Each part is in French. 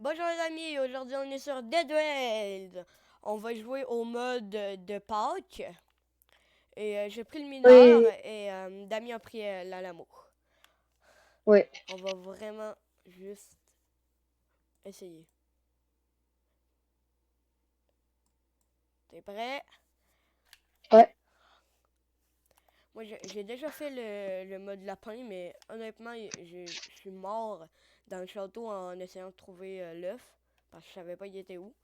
Bonjour les amis, aujourd'hui on est sur Dead World. On va jouer au mode de Pâques. Et j'ai pris le mineur Oui, et Damien a pris l'Alamo. oui, On va vraiment juste essayer. T'es prêt? ouais. Moi j'ai déjà fait le mode lapin, mais honnêtement je suis mort dans le château en essayant de trouver l'œuf. Parce que je savais pas il était où.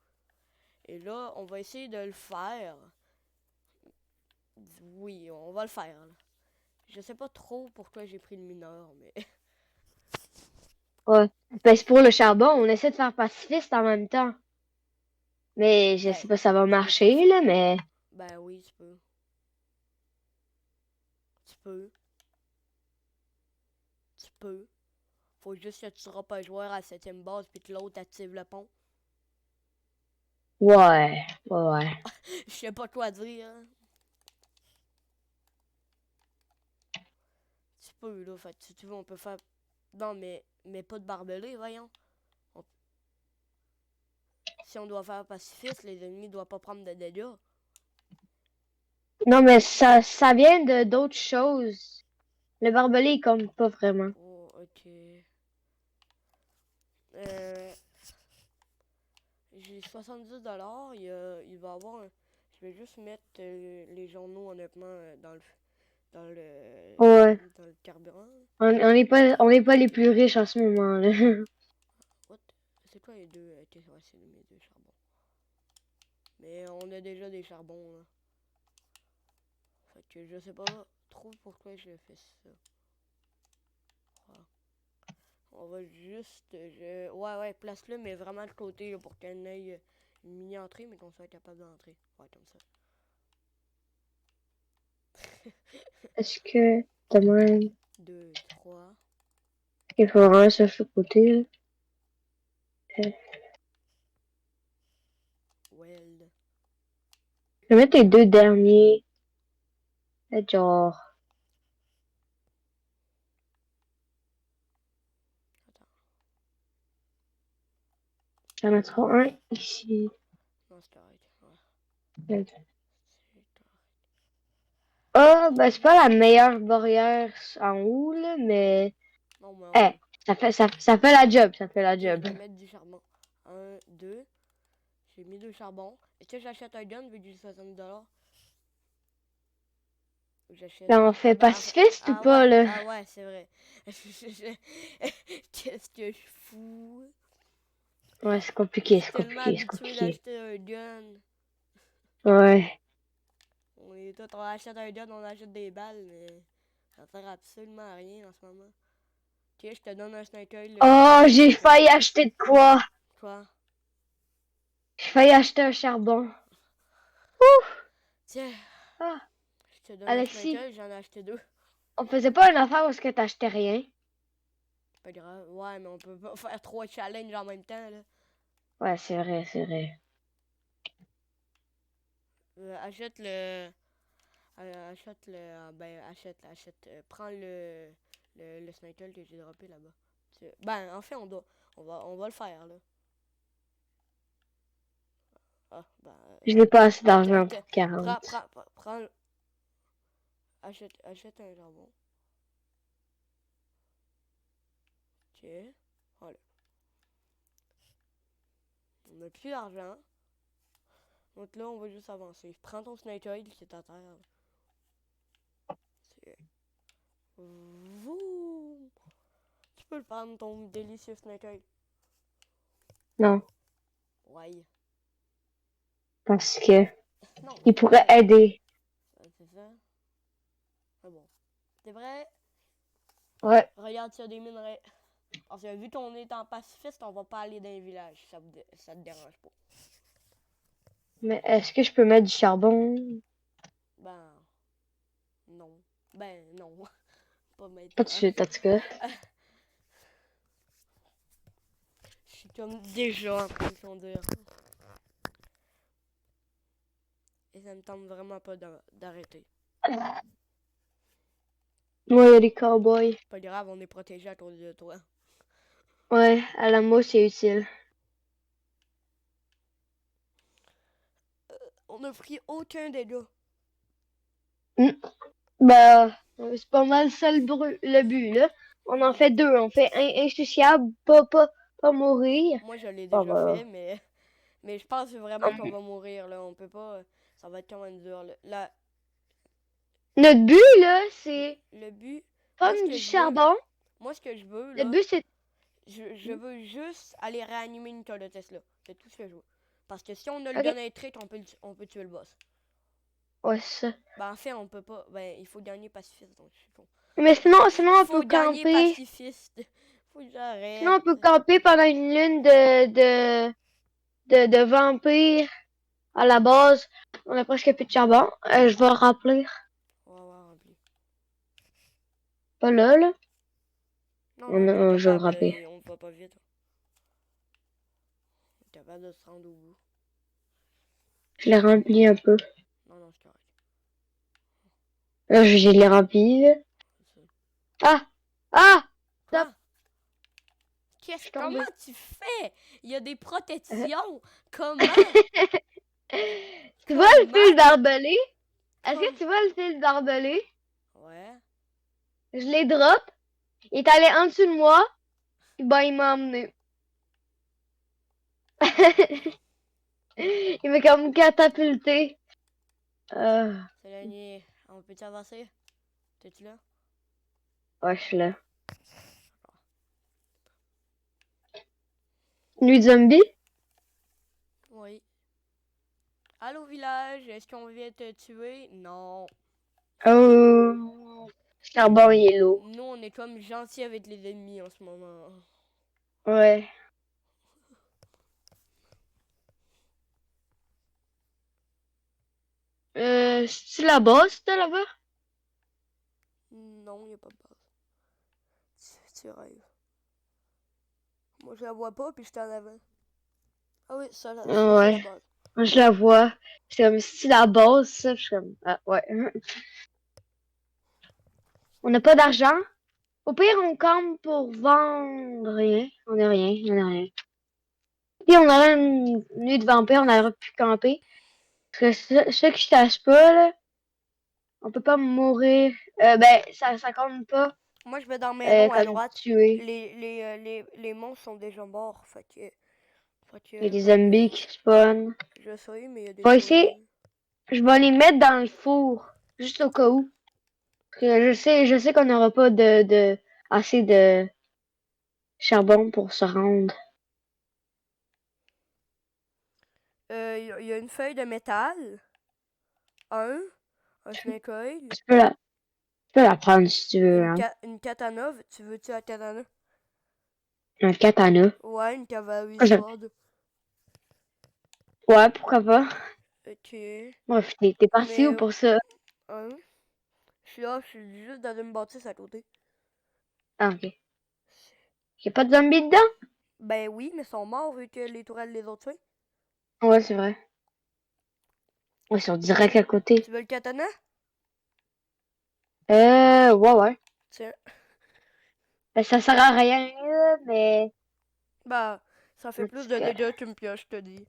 Et là, on va essayer de le faire. Oui, on va le faire. Là. Je sais pas trop pourquoi j'ai pris le mineur, mais Ouais. Ben, c'est pour le charbon, on essaie de faire pacifiste en même temps. Mais je ben, sais pas si ça va tu peux pas marcher, faire. là, mais Ben oui, tu peux. Tu peux. Tu peux. Faut juste que tu seras pas joueur à 7e base puis que l'autre active le pont. ouais, ouais. Je sais pas quoi dire. Hein. Tu peux, là. Fait que si tu veux, on peut faire. Non, mais pas de barbelé, voyons. On- Si on doit faire pacifiste, les ennemis doivent pas prendre de dégâts. Non, mais ça vient de d'autres choses. Le barbelé, est comme pas vraiment. Oh, ok. Euh, j'ai 70$. Il va avoir un... Je vais juste mettre les journaux, honnêtement, Ouais. dans le carburant. On n'est pas les plus riches en ce moment, là. What? C'est quoi les deux? Ok, ouais, c'est mes deux charbons. Mais on a déjà des charbons, là. Fait que je sais pas trop pourquoi je fais ça. Ouais. On va juste... Ouais, ouais, place-le, mais vraiment de côté là, pour qu'il ait une mini-entrée, mais qu'on soit capable d'entrer. Ouais, comme ça. Est-ce que, demain, 2, 3. il faut un sur ce côté, là? Euh, Weld. Je vais mettre les deux derniers. Genre, Attends. j'en mettrai un ici. Non, c'est correct. Ouais. C'est correct. Ah, ben, c'est pas la meilleure barrière en haut, là, mais, Non, mais eh, on... ça fait la job, ça fait la Ok, je job. vais mettre du charbon. Un, deux. J'ai mis deux charbons. Est-ce que j'achète un gun vu que j'ai 60$? Ou j'achète. Ben, on Ah fait ben, pacifiste ou pas, là? ah ouais, c'est vrai. Qu'est-ce que je fous? Ouais, Je suis c'est tellement compliqué, c'est habitué compliqué. d'acheter un gun. Ouais. On est tous, on achète un gun, on achète des balles, mais ça sert absolument à rien en ce moment. Ok, je te donne un sniper Oh, là, j'ai si tu veux. failli acheter de quoi? Quoi? J'ai failli acheter un charbon. Ouf! Tiens, Ah, je te donne un Alexis, sniper, j'en ai acheté deux. on faisait pas une affaire où est-ce que t'achetais rien? C'est pas grave. Ouais, mais on peut pas faire trois challenges en même temps, là. Ouais, c'est vrai, c'est vrai. Achète le. Achète le. Ben, achète. Prends le sniper que j'ai droppé là-bas. Ben, en fait, on va le faire, là. Ah, ben. Je n'ai pas assez Ah, d'argent pour 40. prends. Achète un jambon. Ok. Voilà. On a plus d'argent. Donc là, on va juste avancer. Prends ton sniper qui est à terre. C'est. Vous. Tu peux le prendre, ton délicieux sniper. Non, Ouais. parce que Non, il c'est pourrait vrai. aider. C'est ça. Mais bon. C'est vrai. Ouais. Regarde s'il y a des minerais. Parce que vu qu'on est en pacifiste, on va pas aller dans les villages. Ça te dérange pas. Mais est-ce que je peux mettre du charbon? Ben, non. Ben, non. Pas Pas de maintenant. suite, en tout cas. Je suis comme déjà en train de conduire. Et ça me tente vraiment pas d'arrêter. Moi, il y a des cowboys. Pas grave, on est protégé à cause de toi. Ouais, à la mouche, c'est utile. On a pris aucun dégât. Bah, c'est pas mal ça le but, là. On en fait deux. On fait insouciable, pas mourir. Moi, je l'ai Bon, déjà bah, fait, mais je pense vraiment qu'on va mourir, là. On peut pas... Ça va être quand même dur, là. notre but, là, c'est Le but... Moi, ce prendre que du je veux... charbon. Moi, ce que je veux, Le là... but, c'est... Je veux juste aller réanimer une tour de Tesla. C'est tout ce que je veux. Parce que si on a le Ok. donner trait, on peut tuer le boss. Ouais, c'est ça. Ben, en fait, on peut pas... Ben, il faut gagner pacifiste, donc je suis con. Mais sinon, on peut Faut gagner camper. pacifiste. Faut que Sinon, j'arrête. on peut camper pendant une lune de vampires à la base. On a presque plus de charbon. Je vais le remplir. On va avoir rempli. Pas là, là. Non, non, on est Je vais le capable. remplir. On va pas vite. On est capable de se rendre au bout. Je l'ai rempli un peu. Non, non, c'est correct. Là, je l'ai rempli. Ah! Ah! Stop! Quoi? Je suis tombée. Comment tu fais? Il y a des protections. Comment? Tu vois le fil d'arbalète? Est-ce que tu vois le fil d'arbalète? Ouais. Je l'ai drop. Il est allé en dessous de moi. Et ben, il m'a emmené. Il m'a comme catapulté. C'est la nuit. On peut avancer? T'es-tu là? Ouais, je suis là. Nuit zombie? Oui. Allô, village. Est-ce qu'on vient te tuer? Non. Oh. Charbon yellow. Nous, on est comme gentils avec les ennemis en ce moment. Ouais. C'est la bosse, t'as là-bas? Non, il n'y a pas de base. Tu rêves. Moi, je la vois pas, puis je suis en avant. Ah oui, ça c'est la Ouais. base. Moi, je la vois. C'est comme si la bosse, ça. Je suis comme, ah, ouais. On n'a pas d'argent. Au pire, on campe pour vendre rien. On n'a rien, on n'a rien. Puis on aurait une nuit de vampire, on aurait pu camper. Parce que ceux qui sachent pas, là, on peut pas mourir. Ben, ça compte pas Moi, je vais dans la maison à comme droite. tuer. Les monstres sont déjà morts. Fait Il y a que des zombies qui spawnent. je sais, mais il y a des Je vais essayer, zombies. je vais les mettre dans le four. Juste au cas où. Parce que je sais qu'on n'aura pas assez de charbon pour se rendre. Il y a une feuille de métal. Un snake oil. Tu peux la prendre si tu veux, hein. Une katana. Tu veux-tu la katana? Un katana. Ouais, une cavalerie Ah, sword. ouais, pourquoi pas. Ok. Ouais, t'es parti Mais, où pour ça? hein? Je suis là, je suis juste dans une bâtisse à côté. Ah, ok. Y'a pas de zombies dedans? Ben oui, mais ils sont morts vu que les tourelles les ont tués. Ouais, c'est vrai. Ouais, ils sont direct à côté. Tu veux le katana? Ouais, ouais. Tiens. Ben, ça sert à rien, là, mais... Bah, ça fait En plus tout de cas. dégâts qu'une pioche, je te dis.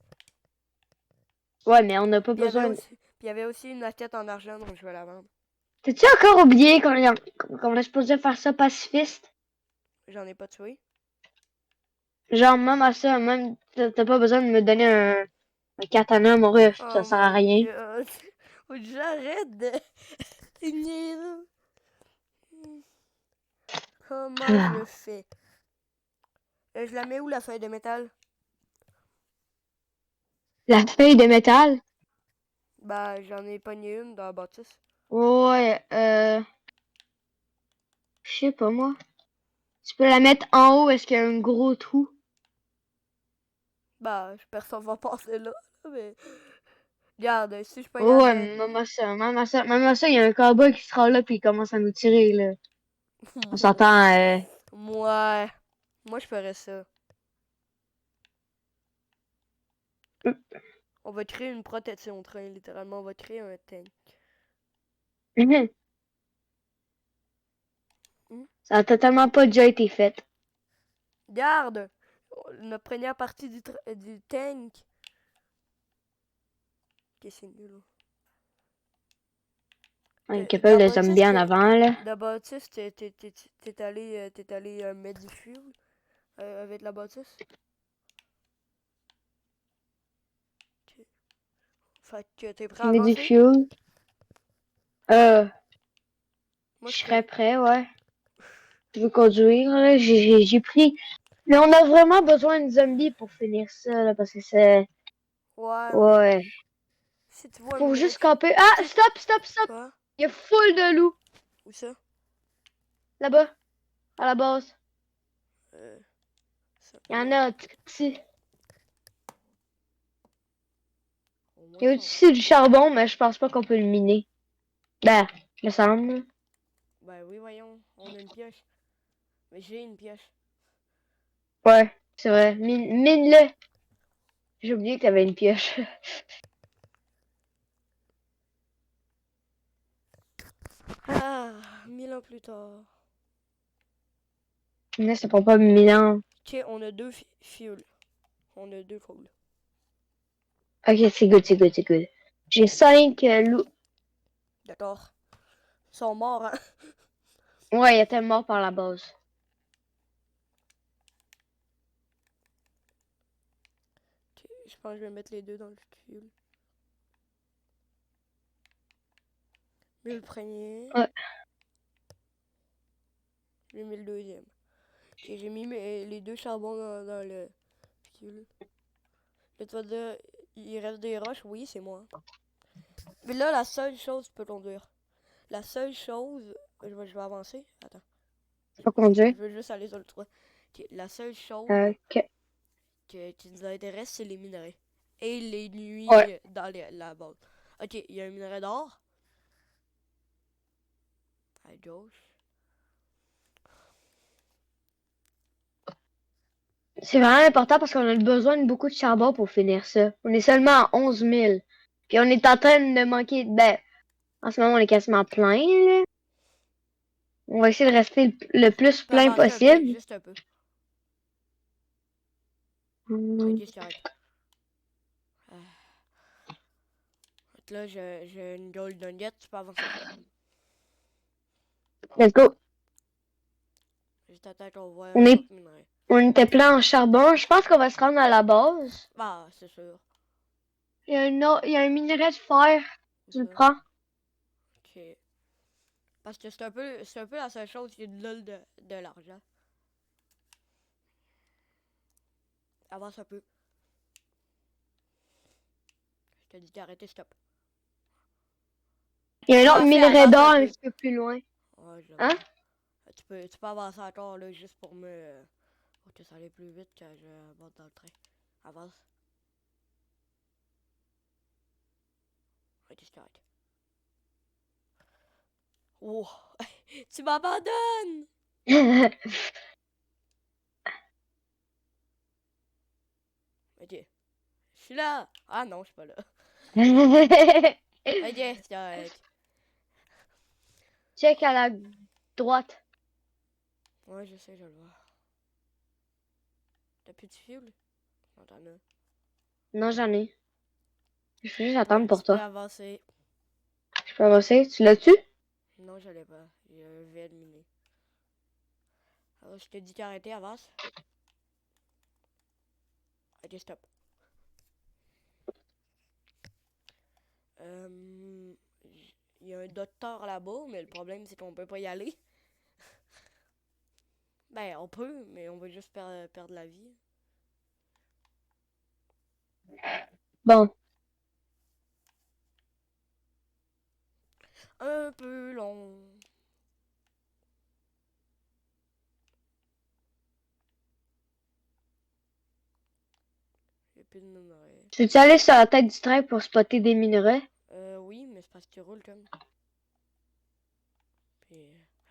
Ouais, mais on n'a pas Puis besoin... il y avait aussi une assiette en argent, donc je vais la vendre. T'as-tu encore oublié qu'on est supposé faire ça pacifiste? J'en ai pas tué. Genre, même à ça, même, t'as pas besoin de me donner un katana, mon ref, ça Oh sert à mon rien. dieu. Faut que j'arrête de... C'est niaiseux. Comment je fais? Je la mets où la feuille de métal? La feuille de métal? Bah, j'en ai pogné une dans la bâtisse. Ouais, je sais pas, moi. Tu peux la mettre en haut, est-ce qu'il y a un gros trou? Bah, personne va passer là, mais... Regarde, si je pogne la Ouais, feuille... même à ça, il y a un cowboy qui sera là puis il commence à nous tirer, là. On s'entend, Ouais. Moi, je ferais ça. On va créer une protection train, littéralement. On va créer un tank. Ça a totalement pas déjà été fait. Garde! Notre première partie du tank. Ok, c'est nul. Un couple de zombies en avant, là. La bâtisse, t'es allé mettre du fuel avec la bâtisse? Ok. Fait que t'es prêt à Mets du avancer? fuel. Moi, Je je serais peux. prêt, ouais. Je veux conduire, là. J'ai pris. Mais on a vraiment besoin de zombies pour finir ça, là, parce que c'est. Ouais, mais Ouais. si tu vois un Faut minerai... juste camper. Ah, stop, stop, stop! Quoi? Il y a full de loups, Où ça? là-bas, à la base. Euh, ça Il y peut en être. a ici. Au moins, Il y a ça va. aussi du charbon, mais je pense pas qu'on peut le miner. Ben, me semble. Ben oui, voyons, on a une pioche. Mais j'ai une pioche. Ouais, c'est vrai. Mine-le. J'ai oublié que t'avais une pioche. Ah, 1000 ans plus tard. Mais ça prend pas 1000 ans. Ok, on a deux fuel. On a deux coals. Ok, c'est good, c'est good, c'est good. J'ai 5 loups. D'accord. Ils sont morts, hein? Ouais, il y a tellement par la base. Ok, je pense que je vais mettre les deux dans le fuel. Mais le premier. Ouais. J'ai mis le deuxième. Ok, j'ai mis les deux charbons dans le fuel. Là, tu vas dire, il reste des roches. Oui, c'est moi. Mais là, la seule chose, tu peux conduire. La seule chose. Je vais avancer. Attends. Faut Je conduire. veux juste aller sur le toit. Ok, la seule chose Ok. qui nous intéresse, c'est les minerais. Et les Ouais. nuits dans la base. Ok, il y a un minerai d'or. À gauche. C'est vraiment important parce qu'on a besoin de beaucoup de charbon pour finir ça. On est seulement à 11 000. Puis on est en train de manquer. Ben, en ce moment, on est quasiment plein, là. On va essayer de rester le plus Tu peux plein avancer un peu, possible. juste un peu. Ok, Hmm. c'est correct. Fait que là, j'ai une gold nugget, tu peux avancer. Let's go. Juste attends qu'on voit On un est, autre minerai. on était plein en charbon. Je pense qu'on va se rendre à la base. Ah, c'est sûr. Il y a un minerai de fer. Où Tu le ça? prends? Ok. Parce que c'est un peu la seule chose qui est de l'argent. Avance un peu. Je te dis d'arrêter, stop. Il y a un autre minerai Avance d'or un un peu. petit peu plus loin. Ouais, je le Hein? vois. Tu peux avancer encore là, juste pour que ça aille plus vite quand je monte dans le train. Avance. Ok, c'est correct. Oh! Tu m'abandonnes! Ok. Je suis là! Ah non, je suis pas là. Ok, c'est correct. Check à la droite. Ouais, je sais, je le vois. T'as plus de fuel? Non, t'en as. Non, j'en ai. Je vais juste Ouais, attendre pour tu peux toi. avancer. Je peux avancer. Tu l'as-tu? Non, je l'ai pas. Je vais éliminer. Alors, je te dis d'arrêter, avance. Ok, stop. Il y a un docteur là-bas, mais le problème, c'est qu'on peut pas y aller. Ben, on peut, mais on va juste perdre la vie. Bon. Un peu long. J'ai plus de minerais. Tu veux-tu aller sur la tête du train pour spotter des minerais? Oui, mais c'est parce qu'il roule comme. Puis,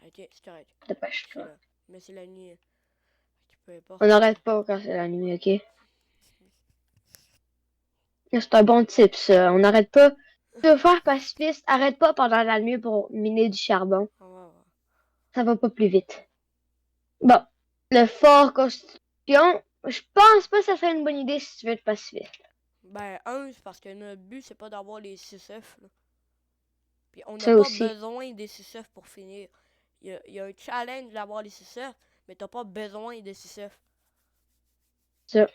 ok, c'est correct. Je suis Dépêche-toi. là. Mais c'est la nuit. Peu On importe. n'arrête pas quand c'est la nuit, ok? C'est un bon tip, ça. On n'arrête pas. Tu veux faire pacifiste, arrête pas pendant la nuit pour miner du charbon. On va voir. Ça va pas plus vite. Bon. Le fort Constitution, je pense pas que ça serait une bonne idée si tu veux être pacifiste. Ben, c'est parce que notre but, c'est pas d'avoir les 6 œufs, là. Puis on n'a Ça pas aussi. besoin des 6 œufs pour finir. Il y a un challenge d'avoir les 6 œufs, mais t'as pas besoin des 6 œufs. Ça.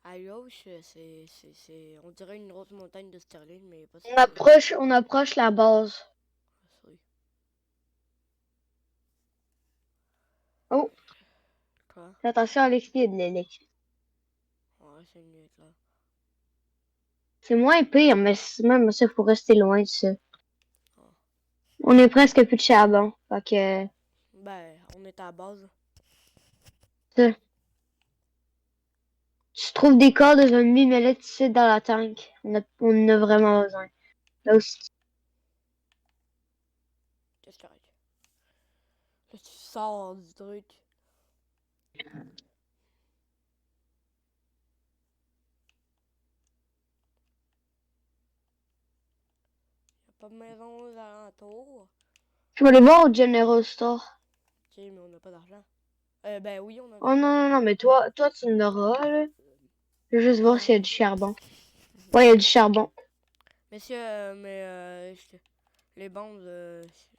À gauche, on dirait une grosse montagne de Sterling, mais il n'y a pas de On approche la base. Sterling. Oh, Quoi? fais attention à l'expliquer de l'électrique. Ouais, c'est une nuit là. C'est moins pire, mais même ça, faut rester loin de ça. Ah. On est presque plus de charbon. Fait que, Ben, on est à la base. ça. Tu trouves des corps de zombies, mais là, tu sais, dans la tank. On en a vraiment besoin. Là aussi. Qu'est-ce qu'il y a? Là, tu sors du truc. Il a pas de maison aux alentours. Je vais aller voir au General Store. Ok, mais on n'a pas d'argent. Ben oui, on a de Oh non, l'argent. non, non, mais toi, tu en auras, là. Je vais juste voir Non. s'il y a du charbon. Ouais, il y a du charbon. Messieurs, les bandes,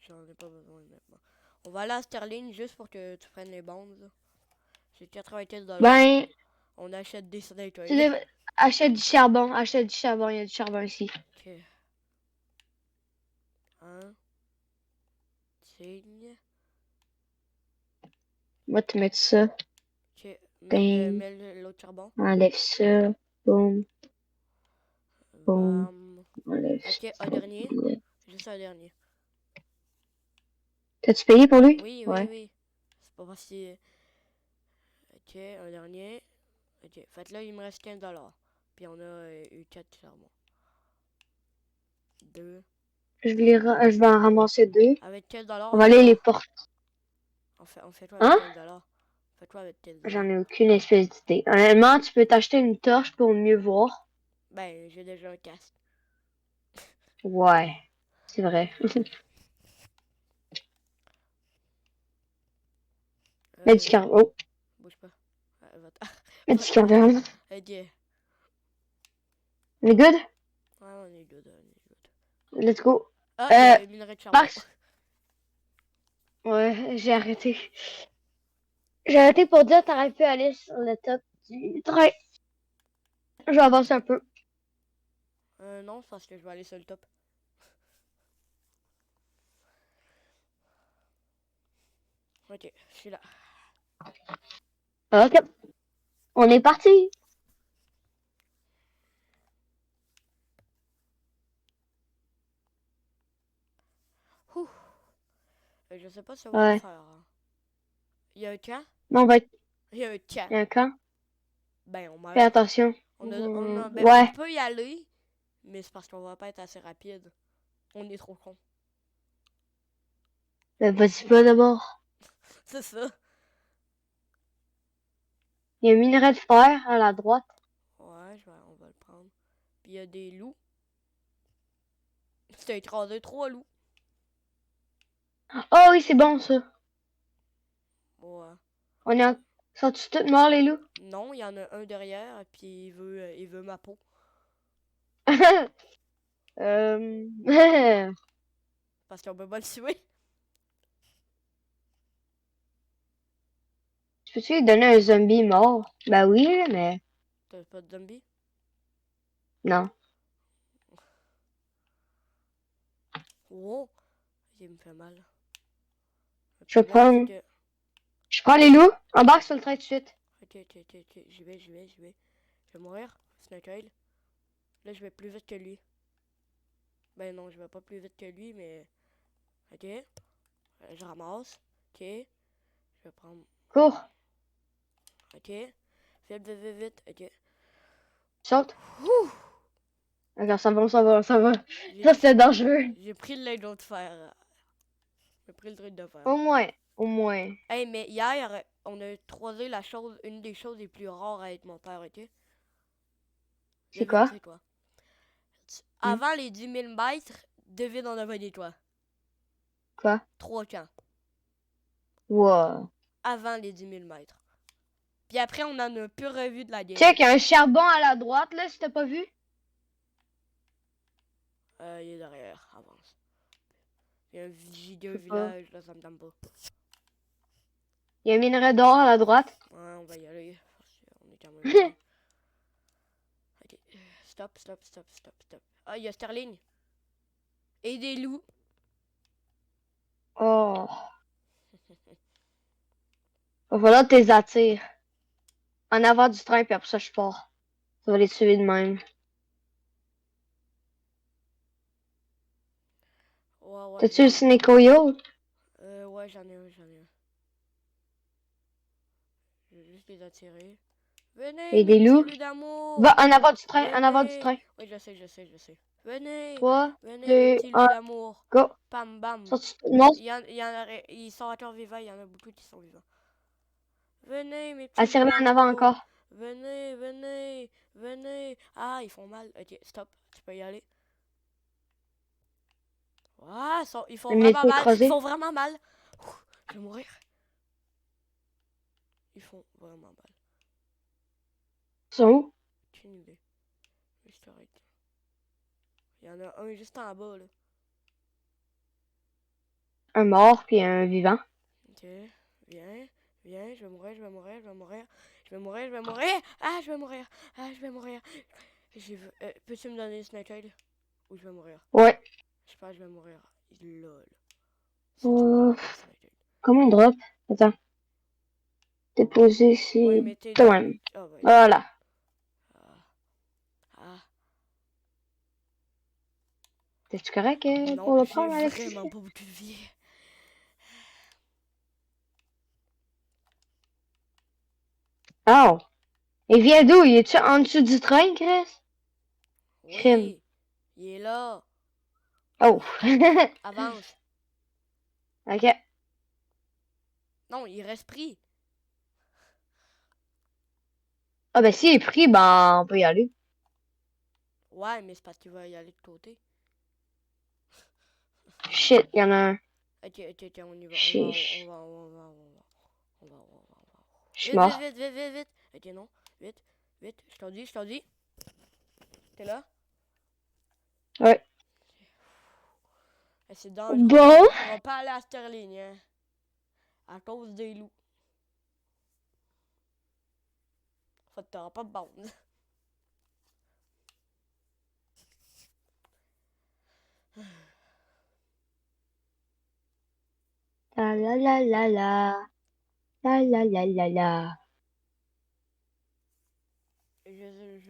j'en ai pas besoin maintenant. On va aller à Sterling juste pour que tu prennes les bandes. Là. C'est 95$. Ben, On achète des snake tu oil. achète du charbon. Achète du charbon. Il y a du charbon ici. Ok. Un. Signe. Moi, tu mets ça. Ok. Ben, Mets l'autre charbon. enlève ça. Boum, boum. Bam. Enlève Ok, un ça. dernier. Juste un dernier. T'as-tu payé pour lui? Oui, oui, Ouais. oui. C'est pas facile. Ok, un dernier. Ok, fait là, il me reste 15$. Puis on a eu 4 charbons. 2. Je vais en ramasser 2. Avec 15$, On on va va aller les faire. porter. On fait quoi avec Hein? 15$? Fais quoi avec 15$? J'en ai aucune espèce d'idée. Honnêtement, tu peux t'acheter une torche pour mieux voir. Ben, j'ai déjà un casque. Ouais. C'est vrai. Mets du carbone. Oh. Bouge pas. Mets du carbone. Ok. Ouais, On est good? on est good, on est good. Let's go. Ah, il y a un minerai de charbon. Max. Ouais, j'ai arrêté. J'ai arrêté pour dire t'aurais pu aller sur le top du train. Je vais avancer un peu. Non, c'est parce que je vais aller sur le top. Ok, je suis là. Ok. On est parti. Ouh. Je sais pas si on va le Ouais. faire. Hein. Il y a un camp? Bon, on va être... Il y a un camp. Il y a un camp. Ben, on Fais meurt. attention. Ben, on Ouais. peut y aller, mais c'est parce qu'on va pas être assez rapide. On est trop con. Ben, vas-y pas d'abord. C'est ça. Il y a un minerai de fer à la droite. Ouais, on va le prendre. Puis il y a des loups. C'était écrasé 3 loups. Oh oui, c'est bon ça. Ouais. On est en... Sont-ils tous morts les loups? Non, il y en a un derrière, puis il veut ma peau. euh... Parce qu'on peut pas le tuer. Peux-tu lui donner un zombie mort? Ben oui, mais T'as pas de zombie? non. Oh! Il me fait mal. Le Je vais problème, c'est prendre... que... Je prends les loups. Embarque sur le train tout de suite. Ok. J'y vais. Je vais mourir. Snake Oil. Là, je vais plus vite que lui. Ben non, je vais pas plus vite que lui, mais... Ok. Je ramasse. Ok. Je vais prendre... Cours. Ok. Vite. Ok. Saute. Ouh! Regarde, ça va. Ça, J'ai c'est dangereux. j'ai pris le lingot de fer. J'ai pris le truc de fer. Au moins. Au moins. Hey, mais hier, on a croisé une des choses les plus rares à être mon père, ok? C'est quoi? C'est quoi? Avant les 10 000 mètres, devine on avait des toits. Quoi? 3 camps. Wow. Avant les 10 000 mètres. Puis après, on en a plus revu de la game. Check, un charbon à la droite, là, si t'as pas vu. Il est derrière, avance. Il y a un giga Je sais pas. village, là, ça me tente pas. Il y a un minerai d'or à la droite. Ouais, on va y aller. On est quand même bien. Ok. Stop. Ah, il y a Sterling. Et des loups. Oh. Va falloir que t'es attires. En avant du train, puis après ça, je pars. Ça va les tuer de même. Ouais. T'as-tu le Sneakoyo? Ouais, j'en ai un. Je vais juste les attirer. Venez, Et mes des loups? petits loups d'amour. Va en avant du train, en avant du Venez. train. Oui, je sais. Venez. 3, Venez, 2, mes petits loups 1, d'amour. go. Bam, bam. Non, Ils sont encore vivants. Il y en a beaucoup qui sont vivants. Venez, mes petits attire-le loups en avant d'amour. encore. Venez. Ah, ils font mal. Ok, stop. Tu peux y aller. Ah, ils font Le vraiment métier mal. creusé. Ils font vraiment mal. Ouh, je vais mourir. Ils font vraiment mal. Ils sont où? Aucune idée. Juste arrête. Il y en a un juste en bas, là. Un mort, puis un vivant. Ok, viens. Je vais mourir. Ah, je vais mourir. Peux-tu me donner une snake eye? Ou je vais mourir? Ouais. Je pense que je vais mourir. Lol. Comment on drop? Attends. Déposer Ouais, ici. mais t'es Quand dans... même. Ah, ouais. Voilà. Ah. T'es-tu correct Non, pour le j'ai prendre, Alexis? vraiment pas beaucoup de vie. Oh! Il vient d'où? Il est-tu en dessous du train, Chris? Crime. Oui, il est là. Oh! Avance. Ok. Non, il reste pris. Ah ben s'il est pris, ben on peut y aller. Ouais, mais c'est parce qu'il va y aller de côté. Shit, il y en a un. Ok, on y va. Chiche. On va. Je suis Vite, mort. vite. Ok, non. Vite. Je t'en dis. T'es là? Ouais. C'est dangereux. Bon. On va pas aller à Sterling, hein. À cause des loups. En fait, t'auras pas de bande. La la la la la. La la la la la.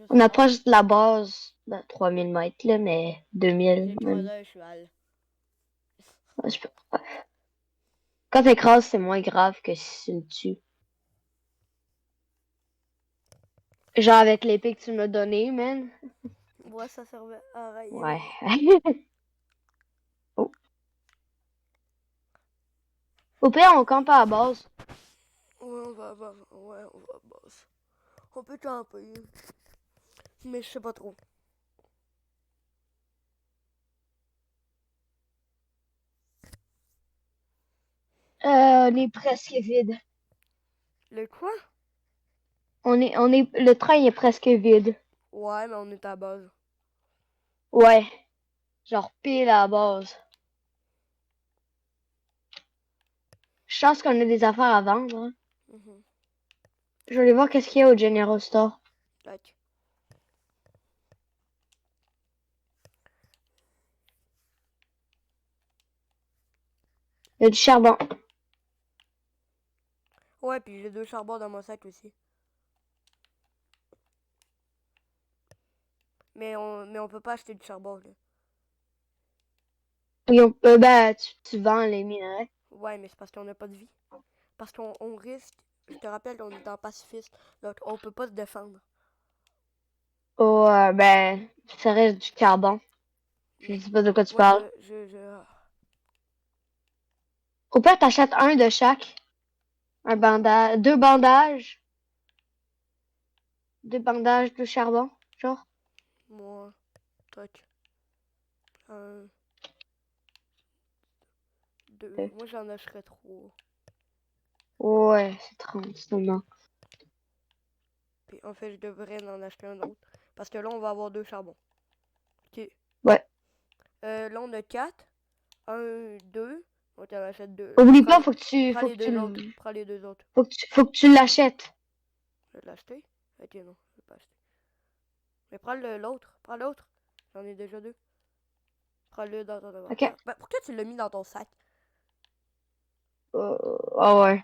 On approche de la base de 3000 mètres, là, mais 2000 J'ai même. croisé un cheval. Ouais, quand t'écrases, c'est moins grave que si tu me tues. Genre avec l'épée que tu m'as donnée, man. Moi, ça servait à rien. Ouais. Oh. Au pire, on campe à la base. Ouais, on va à base. On peut camper. Mais je sais pas trop. On est presque vide. Le quoi? Le train est presque vide. Ouais, mais on est à base. Ouais. Genre pile à la base. Je pense qu'on a des affaires à vendre. Hein. Je vais aller voir qu'est-ce qu'il y a au General Store. Tac. Il y a du charbon. Ouais, puis j'ai 2 charbons dans mon sac aussi. Mais on peut pas acheter du charbon, là. Et tu vends les minerais. Ouais, mais c'est parce qu'on n'a pas de vie. Parce qu'on risque... Je te rappelle, on est en pacifiste. Donc, on peut pas se défendre. Oh, ça reste du carbon. Je sais pas de quoi tu Moi, parles. Au pire, t'achètes un de chaque. Un bandage, 2 bandages. 2 bandages de charbon, genre. Moi, toc. 1, 2. Ok. Moi, j'en achèterais 3. Ouais, c'est 30, c'est non. Puis en fait, je devrais en acheter un autre. Parce que là, on va avoir 2 charbons. Ok. Ouais. Là, on a 4. 1, 2. On t'en achète 2. Oublie Prends pas, les, prends faut les que tu, deux autres. Prends les 2 autres. faut que tu l'achètes. Je vais l'acheter. Ok, non, je vais pas acheter. Mais prends l'autre. Prends l'autre. J'en ai déjà 2. Prends-le dans ton Ok. inventaire. Ben, pourquoi tu l'as mis dans ton sac? Ah ouais.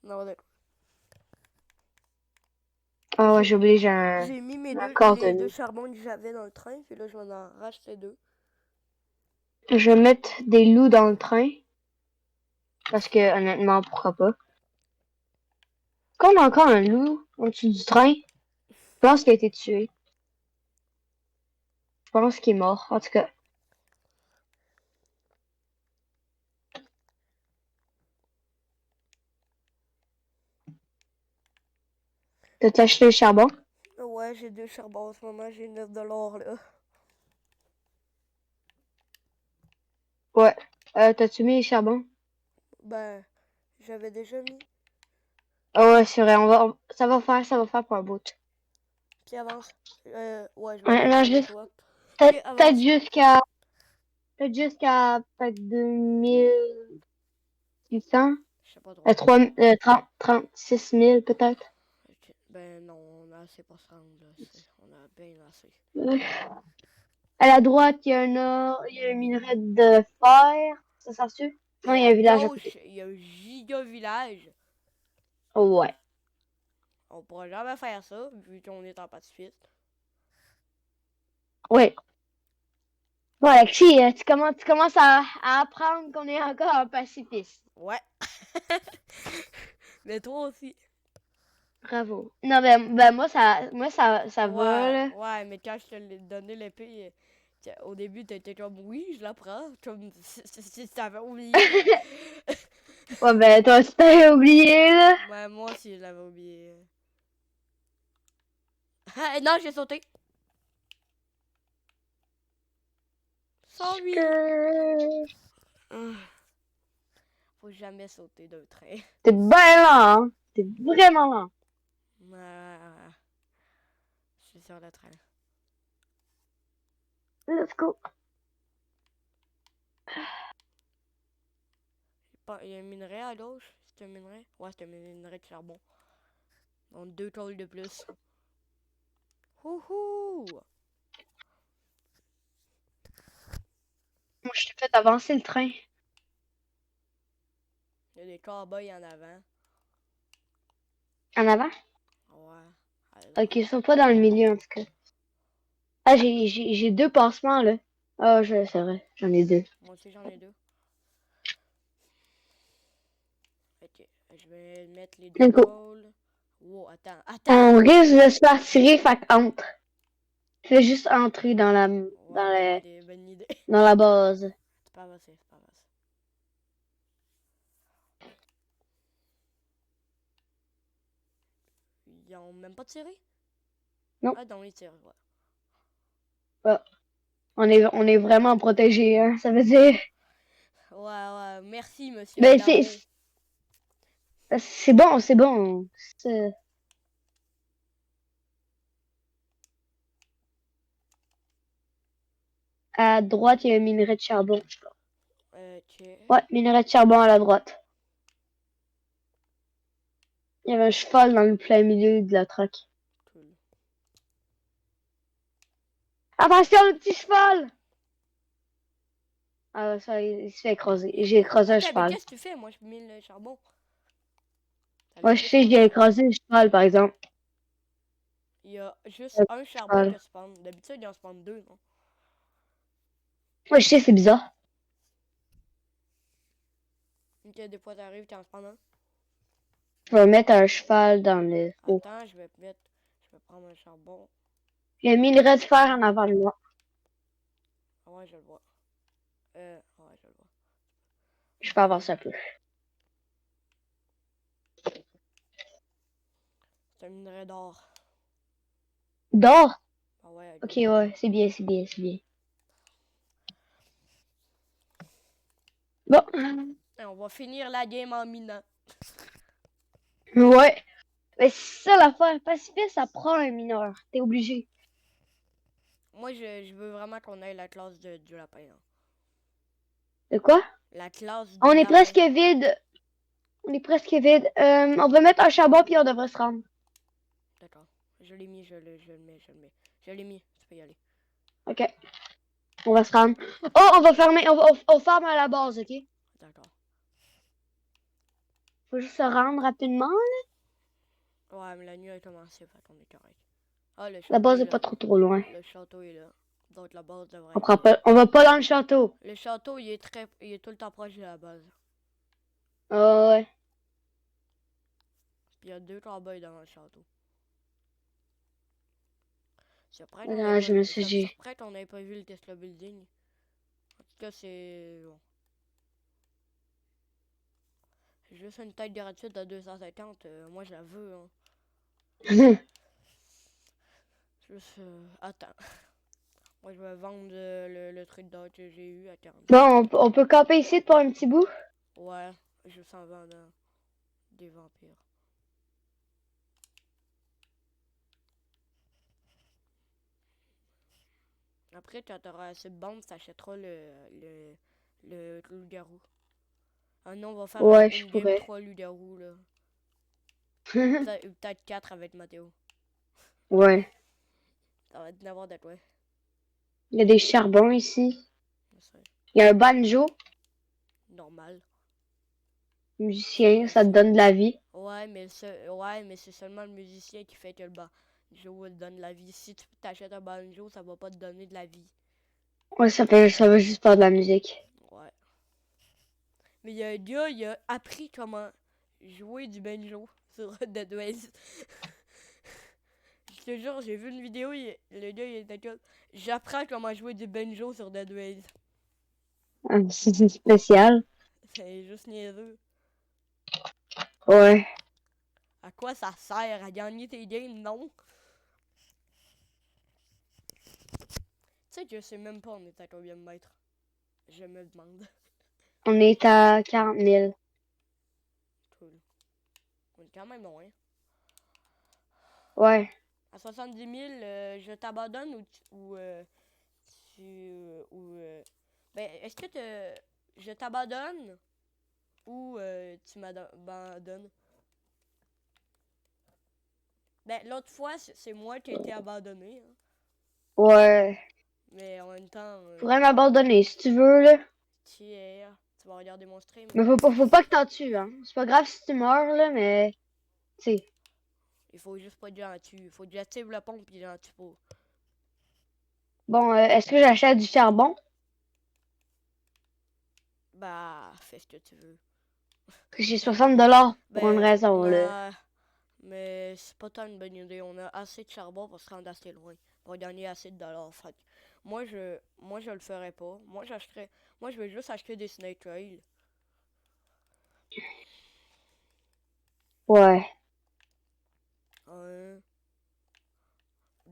Non, d'accord. Ah ouais, J'ai j'ai oublié, j'ai mis un les 2 coordonnées. charbons que j'avais dans le train. Puis là, je vais en racheter 2. Je vais mettre des loups dans le train. Parce que, honnêtement, pourquoi pas. Qu'on a encore un loup en dessous du train, je pense qu'il a été tué. Je pense qu'il est mort, en tout cas. T'as acheté le charbon? Ouais, j'ai 2 charbons en ce moment. J'ai 9$ là. Ouais. T'as-tu mis le charbon? Ben, j'avais déjà mis. Ah ouais, c'est vrai, ça va faire pour un bout. Puis avance. Ouais, je vais Ouais, aller non, près de juste, toi. Puis peut-être avance. jusqu'à, peut-être 2600, Je sais pas trop. 36 000 peut-être. Ok. Ben non, on a assez pour se rendre là. On a bien assez. Euh, À la droite, il y a un minerai de fer. Ça sert-tu? Non, Et il y a à un village à côté. gauche, il y a un giga village. Ouais. On pourra jamais faire ça, vu qu'on est en pacifiste. Ouais. Bon, Alexis, tu commences à apprendre qu'on est encore un pacifiste. Ouais. Mais toi aussi. Bravo. Non, ça va, Ouais, là. ouais, mais quand je te l'ai donné l'épée, au début, t'étais comme oui, je la prends. Comme si t'avais oublié. Ouais, ben, toi aussi, t'avais oublié, là. Ouais, moi aussi, je l'avais oublié. Ah, non, j'ai sauté. 108. Que- Faut jamais sauter d'un train. T'es bien lent, hein. T'es vraiment lent. Ouais, je suis sur le train. Let's go. Il y a un minerai à gauche. C'est un minerai? Ouais, c'est un minerai de charbon. Donc 2 tôles de plus. Houhou! Moi, je t'ai fait avancer le train. Il y a des cowboys en avant. En avant? Ouais. Allez Ok, là. ils sont pas dans le milieu, en tout cas. Ah, j'ai deux passements, là. Ah, c'est vrai, j'en ai deux. Moi aussi, j'en ai 2. Ok. Je vais mettre les 2 Let's go. tôles. Wow, attends. On Attends! risque de se faire tirer, fait entre. Fais juste entrer Ouais, bonne idée, bonne idée. dans la base. C'est pas avancé, c'est pas avancé. Ils ont même pas tiré? Non. Ah, non, ils tirent, ouais. Ah, on est vraiment protégé, hein. Ça veut dire. Ouais, ouais. Merci, monsieur Ben, Adamo. c'est bon, c'est bon. C'est- À droite, il y a un minerai de charbon. Ok. Ouais, minerai de charbon à la droite. Il y avait un cheval dans le plein milieu de la traque. Cool. Attention, le petit cheval! Ah, ça, il se fait écraser. J'ai écrasé un Attends, mais cheval. qu'est-ce que tu fais? Moi, je mets le charbon. Ça Moi, vient je tout sais, j'ai croche. écrasé le cheval, par exemple. Il y a juste Le un charbon cheval. que spawn. D'habitude, il y en spawn 2, non? Moi, je sais, c'est bizarre. Ok, des fois, t'arrives, t'en spawn un. Je vais mettre un cheval dans le haut. Attends, je vais prendre un charbon. Il y a un minerai de fer en avant de moi. Ah ouais, je le vois. Ouais, je le vois. Je peux avancer un peu. C'est un minerai d'or. D'or? Ah ouais, à Ok, gauche. ouais, c'est bien, c'est bien, c'est bien. Bon, Et on va finir la game en minant. ouais. Mais c'est ça l'affaire. Pacifiste, ça prend un mineur. T'es obligé. Moi, je veux vraiment qu'on aille la classe du lapin. Hein. De quoi? La classe On du est lapin. presque vide. On est presque vide. On va mettre un charbon puis on devrait se rendre. D'accord. Je l'ai mis, je le mets, je le mets. Je l'ai mis, tu peux y aller. Ok. On va se rendre. Oh, on va fermer. On ferme à la base, ok? D'accord. Faut juste se rendre rapidement. Ouais, mais la nuit a commencé, fait qu'on est correct. Ah, le La château base est est là. pas trop loin. Le château est là. Donc la base devrait On être prend là. pas. On va pas dans le château. Le château, il est tout le temps proche de la base. Ah ouais. Puis il y a 2 cowboys dans le château. Attends, je me suis Ça me dit. surprend qu'on n'ait pas vu le Tesla Building. En tout cas, c'est... Bon. Juste une tête gratuite à 250, moi je la veux. Hein. Juste... Attends. Moi je vais vendre le truc d'or que j'ai eu à 40. Bon, on peut camper ici pour un petit bout. Ouais, juste en vendant des vampires. Après, quand t'auras assez de bandes, t'achèteras le loup-garou. Ah non, on va faire Ouais, je une game pourrais. 3 loup-garou là. Peut-être 4 avec Mathéo. Ouais. Ça va être n'importe quoi. Il y a des charbons ici. C'est Il y a un banjo. normal. Musicien, ça te donne de la vie. Ouais, mais c'est seulement le musicien qui fait que le banjo donne de la vie. Si tu t'achètes un banjo, ça va pas te donner de la vie. Ouais, ça veut juste faire de la musique. Ouais. Mais il y a un gars, il a appris comment jouer du banjo sur Dead Ways. Je te jure, j'ai vu une vidéo, le gars il était comme j'apprends comment jouer du banjo sur Dead Ways. Ah, c'est spécial. C'est juste niaiseux. Ouais. À quoi ça sert? À gagner tes games? Non. Tu sais que je sais même pas on est à combien de mètres. Je me demande. On est à 40 000. Cool. On est quand même loin. Ouais. À 70 000, je t'abandonne ben, est-ce que je t'abandonne ou tu m'abandonnes? Ben, l'autre fois, c'est moi qui ai été abandonné. Hein. Ouais. Mais en même temps, Pourrais m'abandonner si tu veux, là. tu vas regarder mon stream. Mais faut pas que t'en tues, hein. C'est pas grave si tu meurs, là, mais. Tu sais. Il faut juste pas dire en dessus. Il faut que j'active la pompe et j'en tue pas. Bon, est-ce que j'achète du charbon? Bah, fais ce que tu veux. J'ai 60 $ pour une Ben, raison, là. nah, mais c'est pas tant une bonne idée. On a assez de charbon pour se rendre assez loin. Pour gagner assez de dollars. Fait que moi, je le ferais pas. Moi, je vais juste acheter des Snake Trails. Ouais. 1,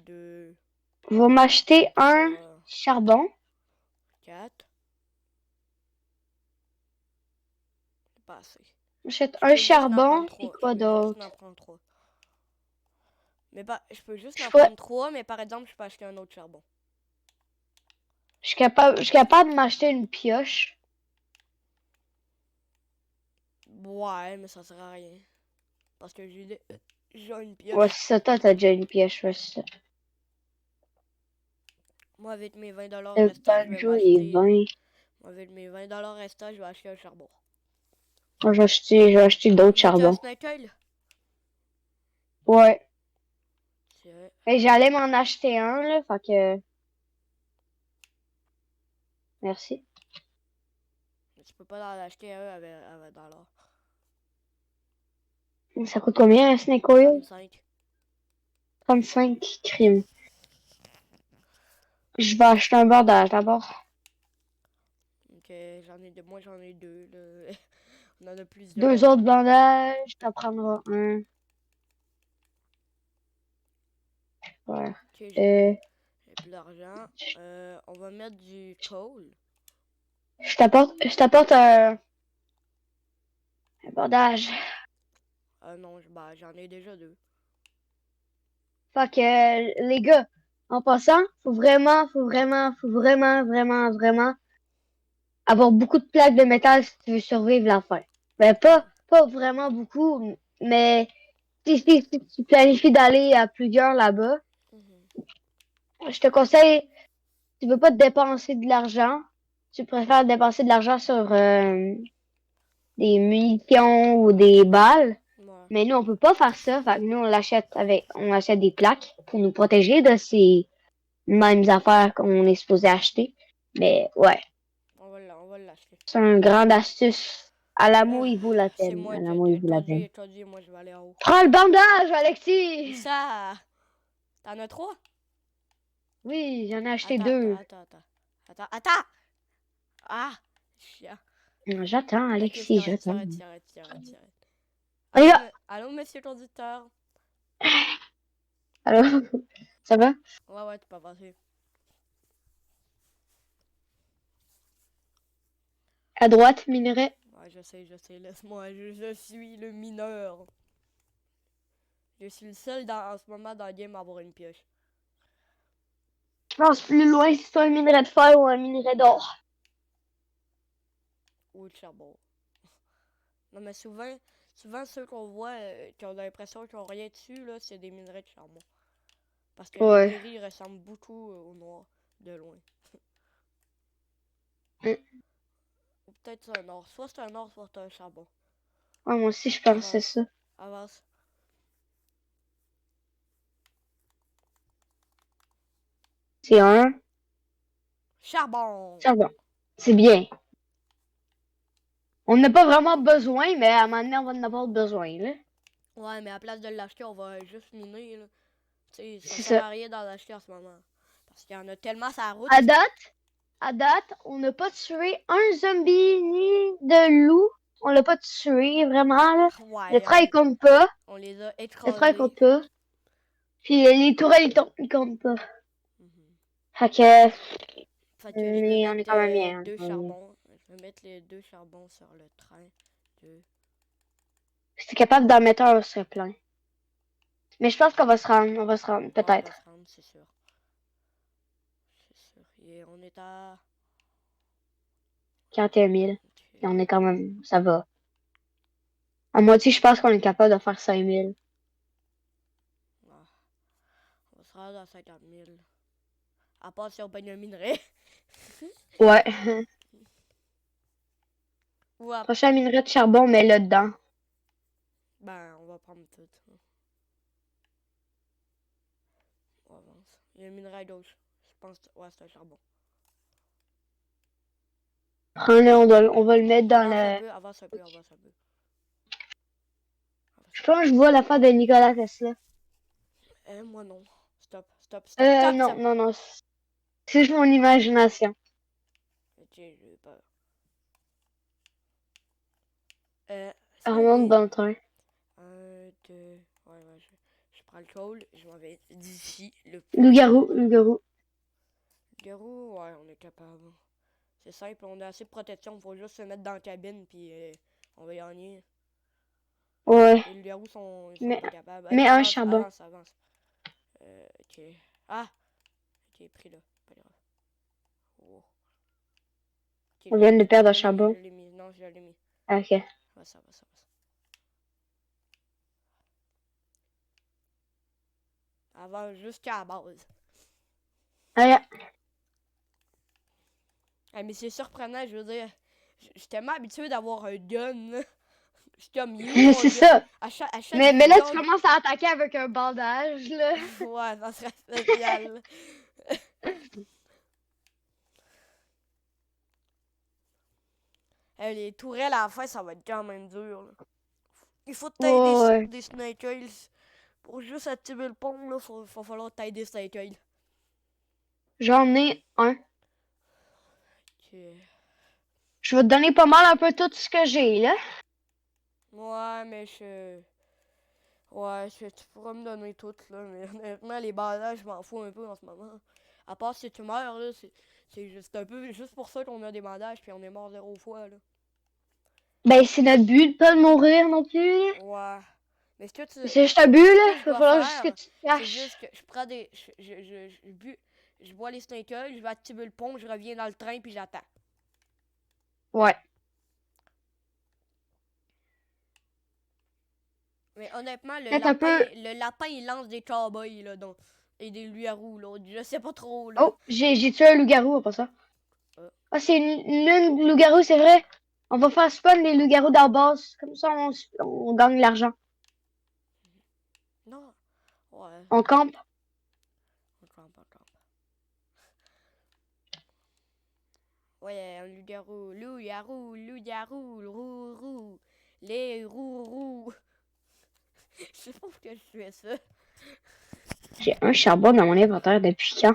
2, Va m'acheter un 3, charbon. 4. C'est pas assez. J'achète Je un peux juste en prendre charbon, puis 3. Je quoi peux juste en d'autre? prendre 3. Mais pas, je peux juste Je en pourrais- prendre 3, mais par exemple, je peux acheter un autre charbon. je suis capable de m'acheter une pioche. Ouais, mais ça sert à rien. Parce que j'ai une Ouais, pioche. c'est ça, toi, t'as déjà une pioche, ouais, c'est ça. Moi, avec mes 20$ Le restants, je vais banjo est m'acheter. 20. Moi, avec mes 20$ restants, je vais acheter un charbon. Moi, je vais acheter d'autres Veux-tu un charbons. Snake Oil? Ouais. Tiens. Et j'allais m'en acheter un, là, fait que... Merci. Mais tu peux pas en acheter un avec 20$. Ça coûte combien, un snake oil? 35. 35 crimes. Je vais acheter un bordage d'abord. Ok, moi j'en ai deux, là. On en a Deux plusieurs. autres bandages, t'en prendras un. faire? Ok, Euh, j'ai plus d'argent. On va mettre du coal. je t'apporte un bandage. Ah non, bah, j'en ai déjà 2. Fait que, les gars, en passant, faut vraiment avoir beaucoup de plaques de métal si tu veux survivre l'enfer. Ben, pas vraiment beaucoup, mais si tu planifies d'aller à plusieurs là-bas, Mhm. je te conseille, tu veux pas te dépenser de l'argent, tu préfères dépenser de l'argent sur des munitions ou des balles. Ouais. Mais nous, on peut pas faire ça. Fait que nous, on achète des plaques pour nous protéger de ces mêmes affaires qu'on est supposé acheter. Mais ouais, On va l'acheter. c'est une grande astuce. À l'amour, Euh, il vaut la c'est peine. moi, À l'amour, il vaut la peine. toi dis, moi je vais aller en haut. Prends le bandage, Où Alexis! ça? T'en as 3? Oui, j'en ai acheté Attends, attends, 2. attends, attends. Attends, attends! Ah! Chiant. J'attends, Ok, je Alexis, t'arrête, j'attends. t'arrête, t'arrête, t'arrête, t'arrête. On y va! Allô, monsieur conducteur? Alors, ça va? Ouais, ouais, tu peux passer. À droite, minerai. Ouais, je sais, laisse-moi, je suis le mineur. Je suis le seul en ce moment dans le game à avoir une pioche. Je pense plus loin si c'est un minerai de fer ou un minerai d'or. Ou le charbon. Non, mais souvent ceux qu'on voit qui ont l'impression qu'ils ont rien dessus, là, c'est des minerais de charbon. Parce que le Ouais. gris ressemble beaucoup au noir, de loin. Mm. Ou peut-être c'est un or. Soit c'est un or, soit c'est un charbon. Ouais, moi aussi, je pense que c'est Avance. ça. Avance. C'est un. Charbon! Ça va. C'est bien. On n'a pas vraiment besoin, mais à un moment donné, on va en avoir besoin, là. Ouais, mais à place de l'acheter, on va juste miner, là. Tu sais, ça C'est sert ça. à rien d'en acheter en ce moment. Parce qu'il y en a tellement sur la route. À date, à date, on n'a pas tué un zombie ni de loup. On l'a pas tué, vraiment, là. Le Ouais, train, il compte pas. on les a Le train, il écrasés. compte pas. Puis les tourelles, ils comptent pas. Mhm. Fait que, Fait que je vais on est mettre quand même bien. On est deux quand même bien. charbons. Je vais mettre les 2 charbons sur le train. Deux. Si t'es capable d'en mettre un, on serait plein. Mais je pense qu'on va se rendre. On va se rendre, Ouais, on va peut-être. se rendre, c'est sûr. C'est sûr. Et on est à. 41 000. Ok. Et on est quand même, ça va. À moitié, je pense qu'on est capable de faire 5 000. Ah, on va se rendre à 50 000. À part si on pogne un minerai. Ouais. Ou à. Prochain minerai de charbon, mais là-dedans. Ben, on va prendre tout. On avance. Il y a un minerai à gauche. Je pense. Ouais, c'est un charbon. Prends-le, on va le mettre dans Avance un le. peu, avance un peu, avance un peu. Je pense que je vois l'affaire de Nikola Tesla. Moi non. Stop, stop, stop, stop, Non, stop. non, non. C'est juste mon imagination. Ok, j'ai peur. Elle C'est remonte bien. dans le train. 1, 2. Ouais, ouais, je prends le call. Je m'en vais d'ici le plus vite. Loup-garou, loup-garou. Garou, ouais, on est capable. C'est simple, on a assez de protection. Faut juste se mettre dans la cabine, puis on va gagner. Ouais. Les garous ils sont Mais, pas capables. Ok, mais un avance, charbon. avance, avance. Ok. Ah! Ok, pris là. Pas grave. Oh. Ok, On vient de perdre un je l'ai mis, je charbon. l'ai mis. Non, je l'ai mis. Ok. Va, ça va, ça va. Avance jusqu'à la base. Allez. Ah, mais c'est surprenant, je veux dire. Je suis tellement habitué d'avoir un gun, là. Je suis comme you, mon C'est gun. ça. À chaque Mais là, tu vidéo. commences à attaquer avec un bandage, là. Ouais, ça serait spécial. Les tourelles à la fin, ça va être quand même dur, là. Il faut t'aider Ouais. des snake oils. Pour juste activer le pont, là, faut falloir t'aider snake oil. J'en ai un. Ok. Je vais te donner pas mal un peu tout ce que j'ai, là. Ouais, mais Ouais, tu pourras me donner toutes, là, mais honnêtement, les bandages, je m'en fous un peu en ce moment. À part si tu meurs, là, c'est juste un peu juste pour ça qu'on a des bandages, puis on est mort 0 fois, là. Ben, c'est notre but de pas mourir non plus, là. Ouais. Mais C'est juste un but, ce là. que je Il va dois falloir juste que faire, tu te c'est caches. juste que je prends des. Je bois les Snickers, je vais activer le pont, je reviens dans le train, puis j'attends. Ouais. Mais honnêtement, Peut-être un peu. le lapin, il lance des cowboys, là, donc, et des loups-garous, là. Je sais pas trop, là. Oh, j'ai tué un loup-garou en passant. Euh, Ah, c'est une lune loup-garou, c'est vrai. On va faire spawn les loups-garous dans la base. Comme ça, on gagne l'argent. non. Ouais. On campe. On campe, on campe. Ouais, un loup-garou, loup-garou, loup-garou, roux-roux, les roux-roux. Je sais pas pourquoi je fais ça. J'ai un charbon dans mon inventaire depuis quand?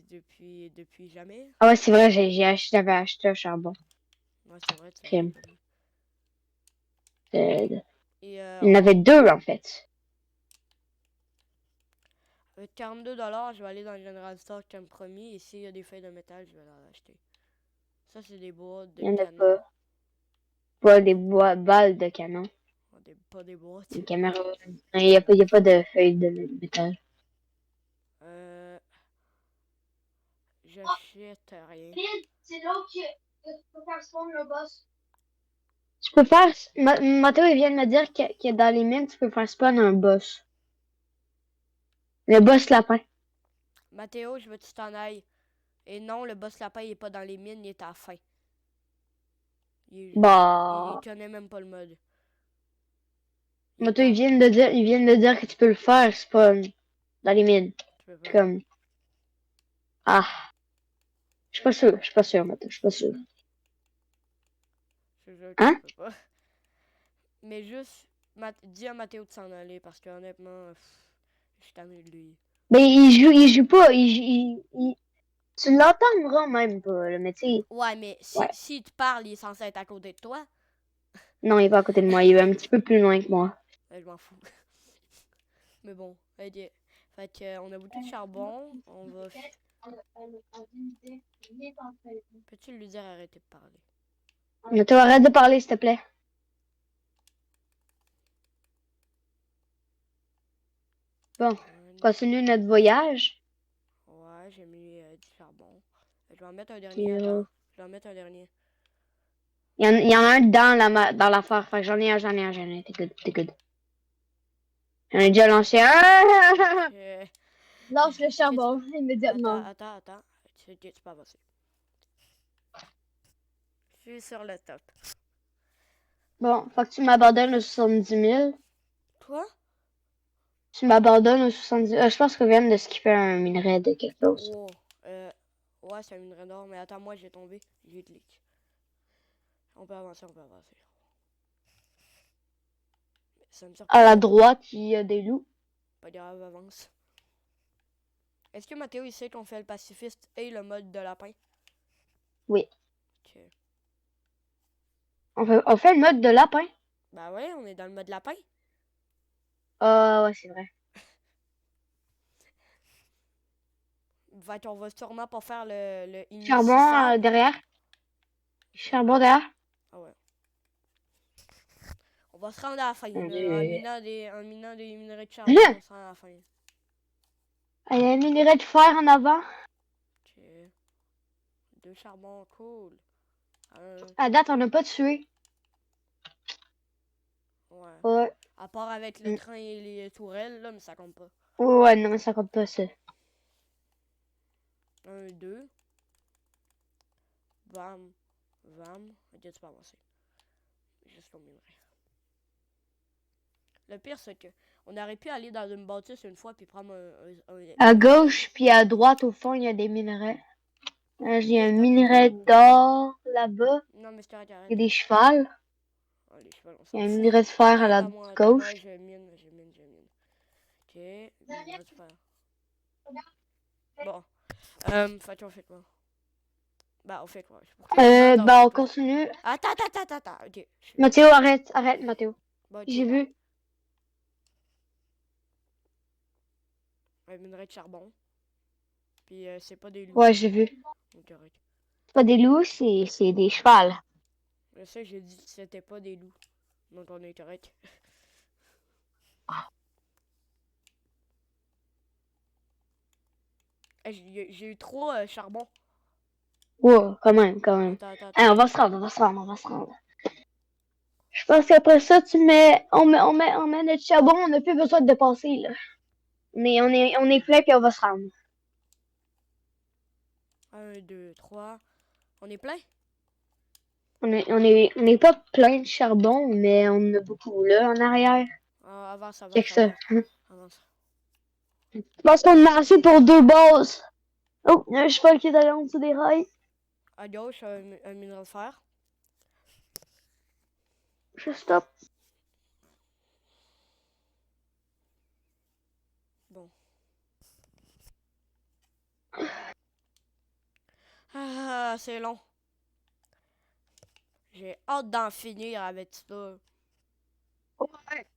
Depuis jamais. Ah ouais, c'est vrai, j'avais acheté un charbon. Ouais, c'est vrai, tu l'avais Crime. pas dit. Et Il y en avait deux, en fait. avec 42$, je vais aller dans le General Store comme promis. Et s'il y a des feuilles de métal, je vais en acheter. Ça, c'est des boîtes de Il y en a canon. pas des balles de canon. Pas des boîtes. Une caméra. Il y a pas de feuilles de métal. J'achète rien. C'est là que tu peux faire spawn le boss. Tu peux faire. Mathéo, il vient de me dire que dans les mines, tu peux faire spawn un boss. Le boss lapin. Mathéo, je veux que tu t'en ailles. Et non, le boss lapin, il est pas dans les mines, il est à la fin. Il Bah. connaît même pas le mode. Mathéo, ils viennent de dire que tu peux le faire spawn dans les mines. Tu peux pas. Comme. Ah. Je suis pas sûr, Mathéo, je suis pas sûr. Je jure que Hein? tu peux pas. Mais juste, dis à Mathéo de s'en aller parce que honnêtement, je suis tanné de lui. Ben, il joue pas, tu l'entendras même pas, là, mais tu sais. Ouais, mais Ouais. si te parle, il est censé être à côté de toi. Non, il est pas à côté de moi, il est un petit peu plus loin que moi. Je m'en fous. Mais bon, ok. Fait que, on a beaucoup de charbon. On va. Peux-tu lui dire arrêter de parler? Mathéo, arrête de parler, s'il te plaît. Bon, continue notre voyage. Ouais, j'ai mis du charbon. Je vais en mettre un Puis, dernier, attends. Je vais en mettre un dernier. il y en a un dans l'affaire, fait que j'en ai un. T'es good, t'es good. J'en ai déjà lancé un. Euh, Lance le tu- charbon, immédiatement. attends. Tu peux avancer. Je suis sur le top. Bon, faut que tu m'abandonnes aux 70 000. Quoi? Tu m'abandonnes aux 70 000. Je pense que vient de skipper un minerai de quelque chose. Oh, ouais, c'est un minerai d'or, mais attends, moi j'ai tombé. J'ai cliqué. On peut avancer, on peut avancer. Ça me À la surprend. droite, il y a des loups. Pas grave, avance. Est-ce que Mathéo il sait qu'on fait le pacifiste et le mode de lapin? Oui. Ok. On fait le mode de lapin. Bah ouais, on est dans le mode lapin. Ah, ouais, c'est vrai. Fait qu'on va sûrement pas faire le Charbon initial. derrière. Charbon derrière. Ah ouais. On va se rendre à la fin. Mon Là, Dieu. en minant des minerais de charbon, Là, on se rend à la fin. il y a un minerai de fer en avant. Ok. 2 charbons, cool. À date, on n'a pas tué. Ouais. Ouais. À part avec le train et les tourelles, là, mais ça compte pas. Ouais, non, mais ça compte pas, ça. 1, 2. Bam. Bam. Ok, tu peux avancer. Juste au minerai. Le pire, c'est que on aurait pu aller dans une bâtisse une fois puis prendre À gauche, puis à droite, au fond, il y a des minerais. J'ai un minerai d'or là-bas. Non, mais je t'arrête, Il y a des chevals. Oh, les chevaux, on Il s'en y a un fout. minerai de fer à la Attends-moi, gauche. je mine. Ok, minerai de fer. Bon. Fait qu'on fait quoi? Bah, on fait quoi? Bah, on continue. Attends. Ok. Mathéo, arrête, Mathéo. Bon, ok. J'ai vu. Un minerai de charbon. Puis c'est pas des loups. Ouais, j'ai vu. C'est correct. C'est pas des loups, c'est des chevals. Je sais, j'ai dit que c'était pas des loups. Donc on est correct. J'ai eu trop charbon. Ouais, quand même, quand même. Attends. Hey, on va se rendre, on va se rendre, on va se rendre. Je pense qu'après ça, on met notre charbon, on n'a plus besoin de dépasser, là. On est plein puis on va se rendre. 1, 2, 3. On est plein? On est pas plein de charbon, mais on en a beaucoup, là, en arrière. Ah, avance, Check avance, ça. avance. Avance. Je pense qu'on a assez pour 2 bases. Oh, il y a un cheval qui est allé en dessous des rails. À gauche, un minerai de fer. Je stop. Bon. Ah, c'est long. J'ai hâte d'en finir avec ça. Ouais.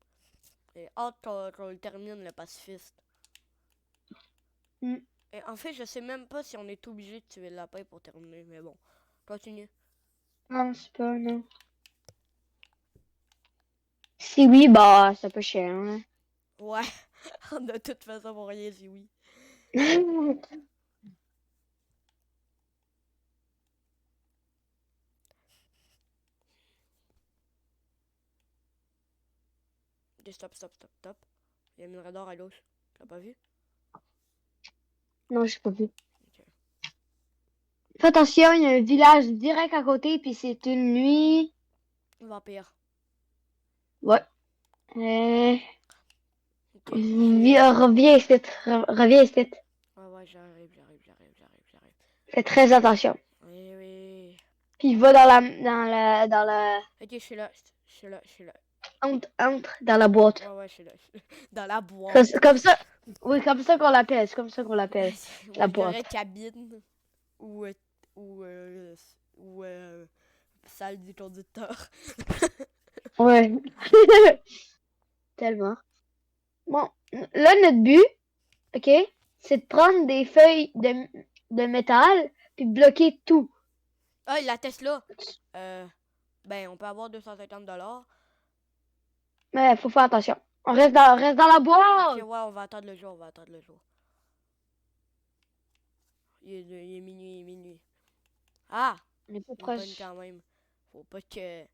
J'ai hâte qu'on le termine, le pacifiste. Mm. Et en fait, je sais même pas si on est obligé de tuer le lapin pour terminer, mais bon. Continue. Je pense pas, non. Si oui, bah, ça peut cher, hein. Ouais, on a toute façon pour rien si oui. Ok, stop. Il y a une minerai d'or à gauche. Tu l'as pas vu? Non, j'ai pas vu. Ok. Fais attention, il y a un village direct à côté, puis c'est une nuit. Vampire. Ouais. Ok, j'ai... Reviens ici. Reviens ici. Ouais, j'arrive. Fais très attention. Oui. Puis va dans la. Ok, je suis là. Entre dans la boîte. Ouais, je suis là. Dans la boîte. Comme ça. Oui, comme ça qu'on l'appelle. C'est comme ça qu'on l'appelle. Moi, La je dirais boîte. cabine. Ou... ou... ou... salle du conducteur. Ouais. Tellement. Bon, là, notre but, OK, c'est de prendre des feuilles de métal puis bloquer tout. Ah, la Tesla. Ben, on peut avoir 250 $. Mais faut faire attention. On reste dans la Ok, boîte. ouais, on va attendre le jour. Il est minuit. Ah! On est pas Une bonne proche. quand même. Faut pas que...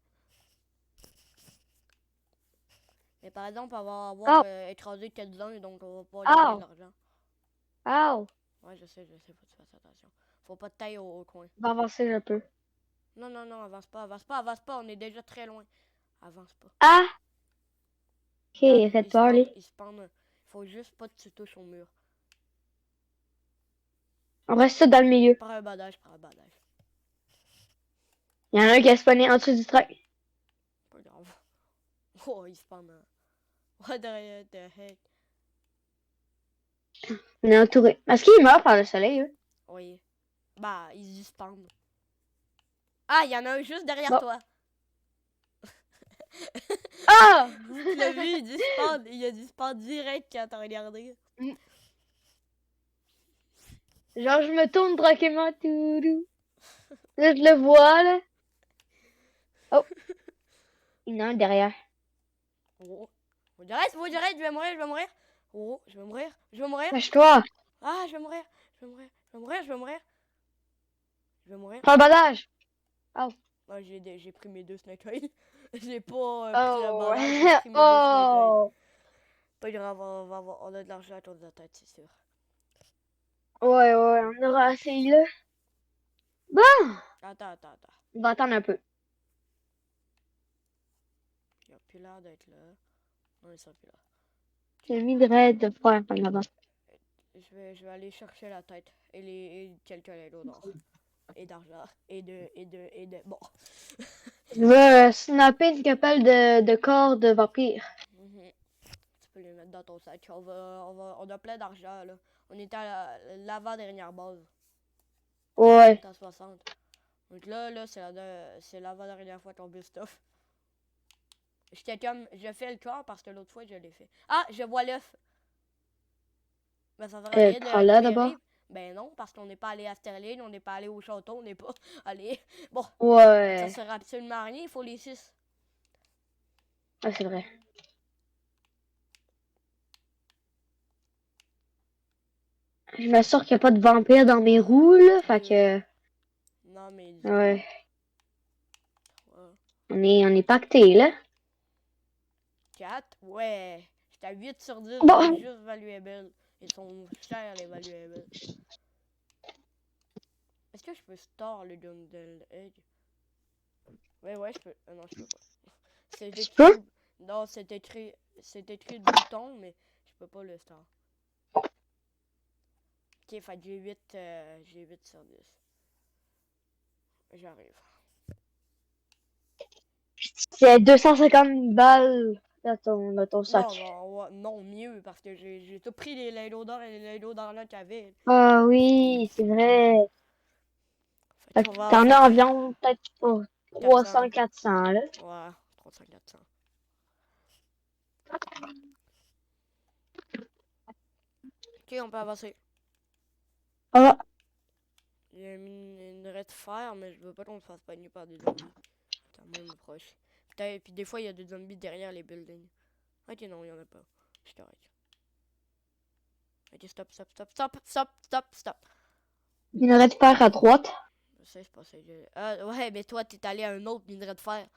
Mais par exemple, on va avoir Oh, écrasé quelques-uns, donc on va pas gagner de oh, l'argent. oh. Ouais, je sais, faut que tu fasses attention. Faut pas te tailler au coin. On va avancer un peu. Non, avance pas, on est déjà très loin. Avance pas. Ah, Regarde, ok, faites peur, lui. il spawn. Faut juste pas que tu touches au mur. On reste ça dans le milieu. Prends un bandage. Il y en a un qui a spawné en dessous du truck. Pas grave. Oh, il spawn. What the heck? On est entouré. Est-ce qu'il meurt par le soleil, eux? Oui. Bah, il spawn. Ah, il y en a un juste derrière Bon. toi. Ah! Tu l'as vu, il a dit spawn direct quand t'as regardé. Genre, je me tourne tranquillement. Toudou. Là, je le vois, là. Oh, il y en a un derrière. Oh. Faut que j'arrête, je vais mourir. Oh, je vais mourir. Lâche-toi. Ah, je vais mourir. Prends le bandage. Oh. Ah, j'ai pris mes 2 snake oil. J'ai pas pris le Oh. bandage, j'ai pris mes 2 snake oil. Oh. Pas grave, on a de l'argent à tour de la tête, c'est sûr. Ouais, on aura assez, là. Bon, Attends. on va attendre un peu. Il a plus l'air d'être là. Non, ils sont plus là. J'ai mis de raid de faire par là-bas. Je vais aller chercher la tête et quelques lingots d'or. Et d'argent. Et de... Bon. Je veux snapper une couple de corps de vampire. Tu peux les mettre dans ton sac. On a plein d'argent, là. On était à l'avant-dernière base. Ouais. On est à 60. Donc là, c'est l'avant-dernière fois qu'on build stuff. J'étais comme... Je fais le corps parce que l'autre fois, je l'ai fait. Ah, je vois l'œuf. Ben, ça sert à rien de les Prends là récupérer. d'abord. Ben non, parce qu'on n'est pas allé à Sterling, on n'est pas allé au château, on n'est pas allé... Bon, ça Ouais. sert absolument à rien, il faut les 6. Ah, c'est vrai. Je m'assure qu'il n'y a pas de vampires dans mes roues, là. Fait que, Non, mais... ouais. Ouais. On est pactés, là. 4, ouais. J'étais à 8 sur 10 de Bon. juste valuable. Ils sont chers, les valuables. Est-ce que je peux store le Jungle Egg? Ouais, je peux. Non, je peux pas. C'est Tu écrit. peux? Non, c'est écrit. C'est écrit bouton, mais je peux pas le store. Ok, fait que j'ai 8 sur 10. J'arrive. C'est 250 balles dans ton sac. Non, mieux, parce que j'ai tout pris les lingots d'or et les lingots d'or là qu'il y avait. Ah oui, c'est vrai. Fait qu'on va T'en faire as environ peut-être pour 400. 300-400, là. Ouais, 300, 400. Ok, on peut avancer. Ah, J'ai mis une raie de fer, mais je veux pas qu'on se fasse pogner par des zombies. Attends, moi, je me proche. Puis des fois, il y a des zombies derrière les buildings. Ok, non, il y en a pas. C'est correct. Ok, stop. une raie de fer à droite. Je sais, c'est pas ça. Ah, ouais, mais toi, t'es allé à un autre minerai de fer.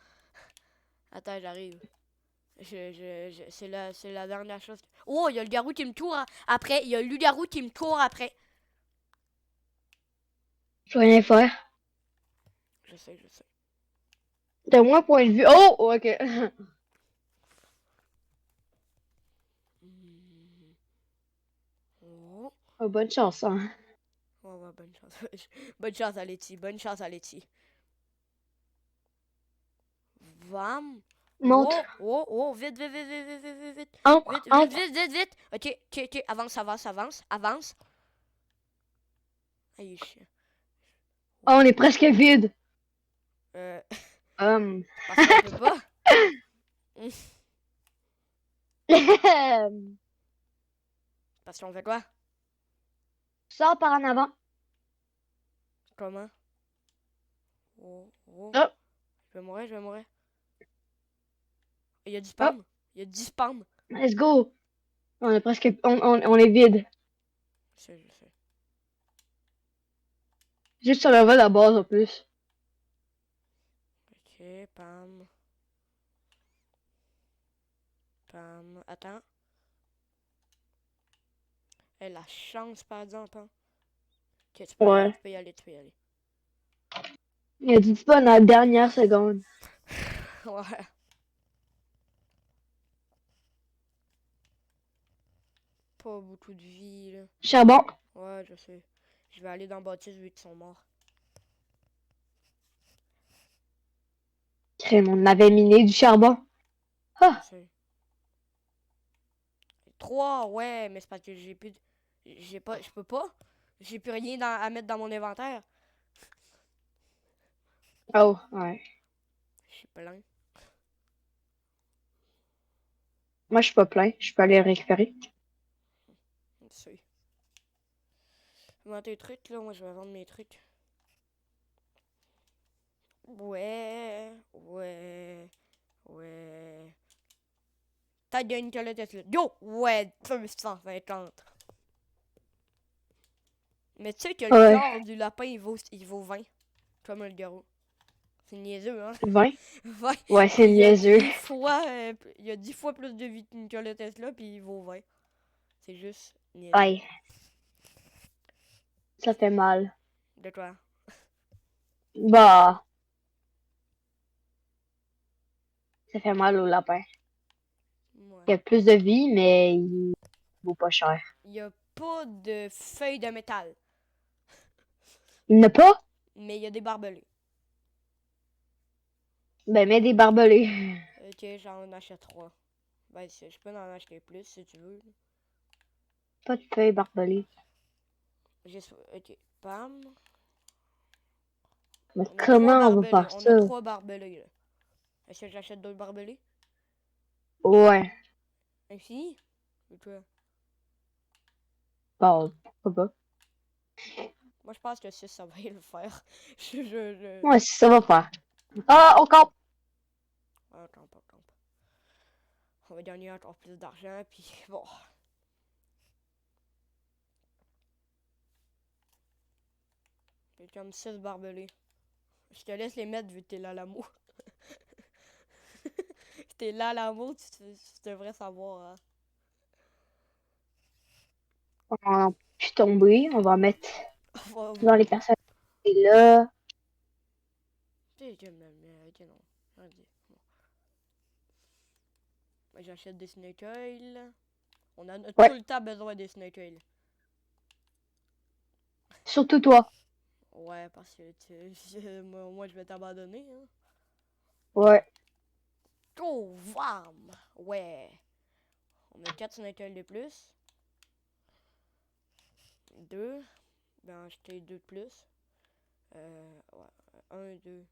Attends, j'arrive. C'est la dernière chose. Oh, il y a le garou qui me court après. Il y a le garou qui me court après. Je vais rien faire. Je sais. De moi, point de vue. Oh, ok. Oh. Oh, bonne chance, hein. Ouais, bonne chance. Bonne chance à Letty. Bonne chance à Letty. Vam. Monte. Vite. Entre. Vite. Ok. Avance. Aïe, chien. Oh, on est presque vide. Euh, Um. parce qu'on peut pas. Parce qu'on fait quoi? Sors par en avant. Comment? Oh. Oh, Je vais mourir. Il y a du oh, spam. Il y a 10 spam. let's go. On est presque. On est vide. Je sais. Juste sur le vol à base en plus. Ok, pam. Attends. Eh, la chance, par exemple. Hein. Ok, tu peux y aller, Ouais. tu peux y aller. Il a dit pas dans la dernière seconde. Ouais. Pas beaucoup de vie, là. Charbon. Ouais, je sais. Je vais aller dans Baptiste vu qu'ils sont morts. Crème, on avait miné du charbon. Je Ah, sais. 3, ouais, mais c'est parce que j'ai plus. J'ai pas. Je peux pas. J'ai plus rien à mettre dans mon inventaire. oh, ouais. Je suis plein. Moi, je suis pas plein. Je peux aller le récupérer. Je sais. Vends tes trucs, là. Moi, je vais vendre mes trucs. Ouais. T'as gagné que Tesla. Yo! Ouais, 250. Mais tu sais que le Ouais. corps du lapin, il vaut 20. Comme le garrot. C'est niaiseux, hein? 20. 20. Ouais, c'est Il y a niaiseux. 10 fois, il y a 10 fois plus de vie que le Tesla, puis il vaut 20. C'est juste niaiseux. Aïe. Ça fait mal. De quoi? Bah. Ça fait mal au lapin. Ouais. Il a plus de vie, mais il vaut pas cher. Il n'y a pas de feuilles de métal, Il n'a pas? mais il y a des barbelés. Ben, mets des barbelés. Ok, j'en achète 3. Ben, je peux en acheter plus si tu veux. Pas de feuilles barbelées. Ok, pam. Mais On a 3 comment on va barbelés. faire On ça? a 3 barbelés, là. Est-ce que j'achète d'autres barbelés? Ouais. Infini? Ou quoi? Bon, pourquoi pas. Moi, je pense que 6, ça va le faire. je... Ouais, ça va faire. Ah, on campe. Ah, campe, campe. On va gagner encore plus d'argent, puis bon. J'ai comme 6 barbelés. Je te laisse les mettre vu que t'es là l'amour. T'es là l'amour, tu devrais savoir. Hein. On a pu tomber. On va mettre Va- dans les personnes. Et là. Ok, non. Vas-y. Bon. Ben, j'achète des snake oil. On a tout Ouais. le temps besoin des snake oil. Surtout toi. Ouais, parce que moi, je vais t'abandonner. Hein. Ouais. Oh, vam! Ouais. On met 4 snake oil de plus. 2. Ben, acheter 2 de plus. Ouais. 1, 2.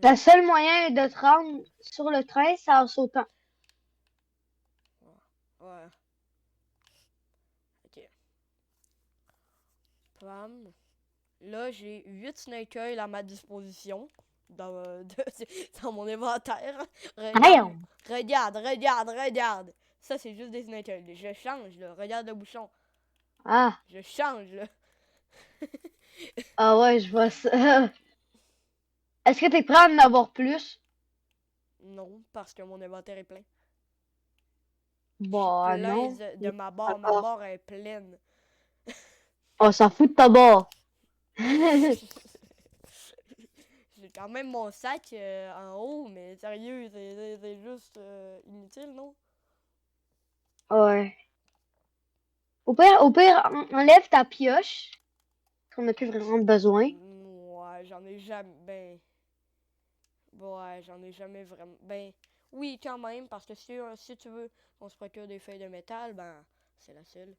Le seul moyen de te rendre sur le train, c'est en sautant. Ouais. Ok. Pam. Là, j'ai 8 snake oil à ma disposition. Dans mon inventaire. Regarde, Damn! regarde. Ça, c'est juste des snake oil. Je change, là. Regarde le bouchon. Ah! Je change, là. Ah ouais, je vois ça. Est-ce que t'es prêt à en avoir plus? Non, parce que mon inventaire est plein. Je suis Bah plein non. de ma barre. Ma D'accord. barre est pleine. On s'en fout de ta barre. J'ai quand même mon sac en haut, mais sérieux, c'est juste inutile, non? Ouais. Au pire, enlève ta pioche. Qu'on n'a plus vraiment besoin. Ouais, j'en ai jamais. Ben. Ouais, j'en ai jamais vraiment. Ben. Oui, quand même, parce que si tu veux qu'on se procure des feuilles de métal, ben. C'est le seul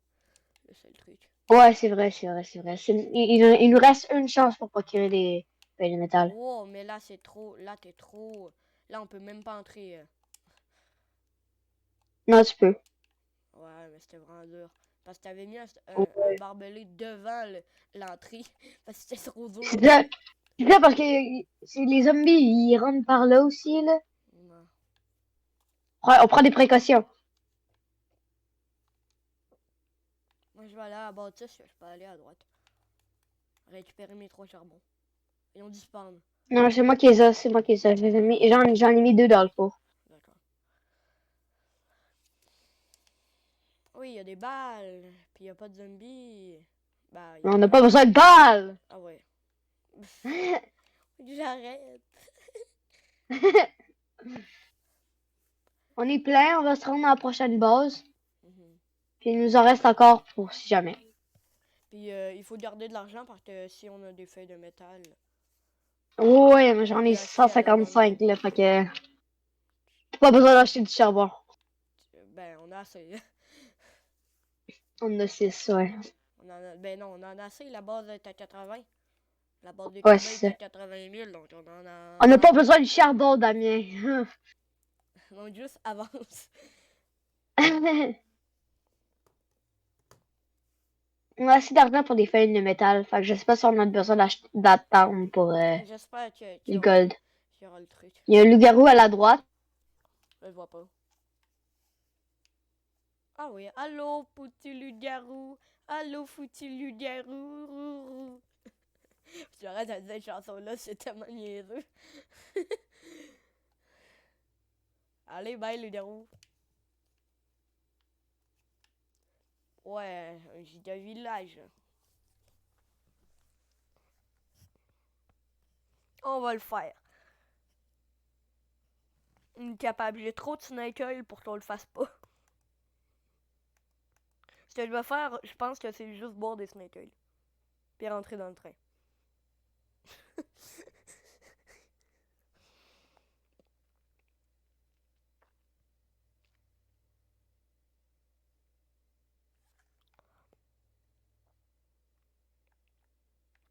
truc. Ouais, c'est vrai, c'est vrai, c'est vrai. Il nous reste une chance pour procurer des feuilles de métal. Oh, mais là, c'est trop. Là, t'es trop. Là, on peut même pas entrer. Non, tu peux. Ouais, mais c'était vraiment dur. Parce que t'avais mis un Ouais. barbelé devant l'entrée. Parce que c'était trop dur. C'est ça. C'est ça parce que les zombies, ils rentrent par là aussi, là. Ouais. Ouais, on prend des précautions. Moi, je vais aller à la bâtisse, je peux aller à droite. Récupérer mes 3 charbons. Et on dispawn. Non, c'est moi qui les ai, c'est moi qui les ai. J'en ai mis deux dans le four. D'accord. Oui, il y a des balles. Puis il n'y a pas de zombies. Bah, il y Mais on en n'a a. pas besoin de balles. Ah ouais. J'arrête. On est plein, on va se rendre à la prochaine base. Mhm. Puis il nous en reste encore pour si jamais. Puis il faut garder de l'argent parce que si on a des feuilles de métal, Ouais, mais on j'en ai peut acheter à la bonne. 155, là, fait que pas besoin d'acheter du charbon. Ben, on a assez. On en a 6, ouais. Ben non, on en a assez. La base est à 80. La base des Ouais, corbeilles est c'est à ça. 80 000, donc on en On n'a a. pas besoin du charbon, Damien. Donc juste avance. On a assez d'argent pour des feuilles de métal. Fait que je sais pas si on a besoin d'attendre pour J'espère qu'il y du aura, gold. qu'il y aura le truc. Il y a un loup-garou à la droite. Je le vois pas. Ah oui, allô, petit loup-garou. Allô, foutu loup-garou. J'arrête de dire cette chanson-là, c'est tellement niaiseux. Allez, bye, loup-garou. Ouais, un giga village. On va le faire. Incapable, j'ai trop de snake oil pour qu'on le fasse pas. Ce que je vais faire, je pense que c'est juste boire des snake oil. Puis rentrer dans le train.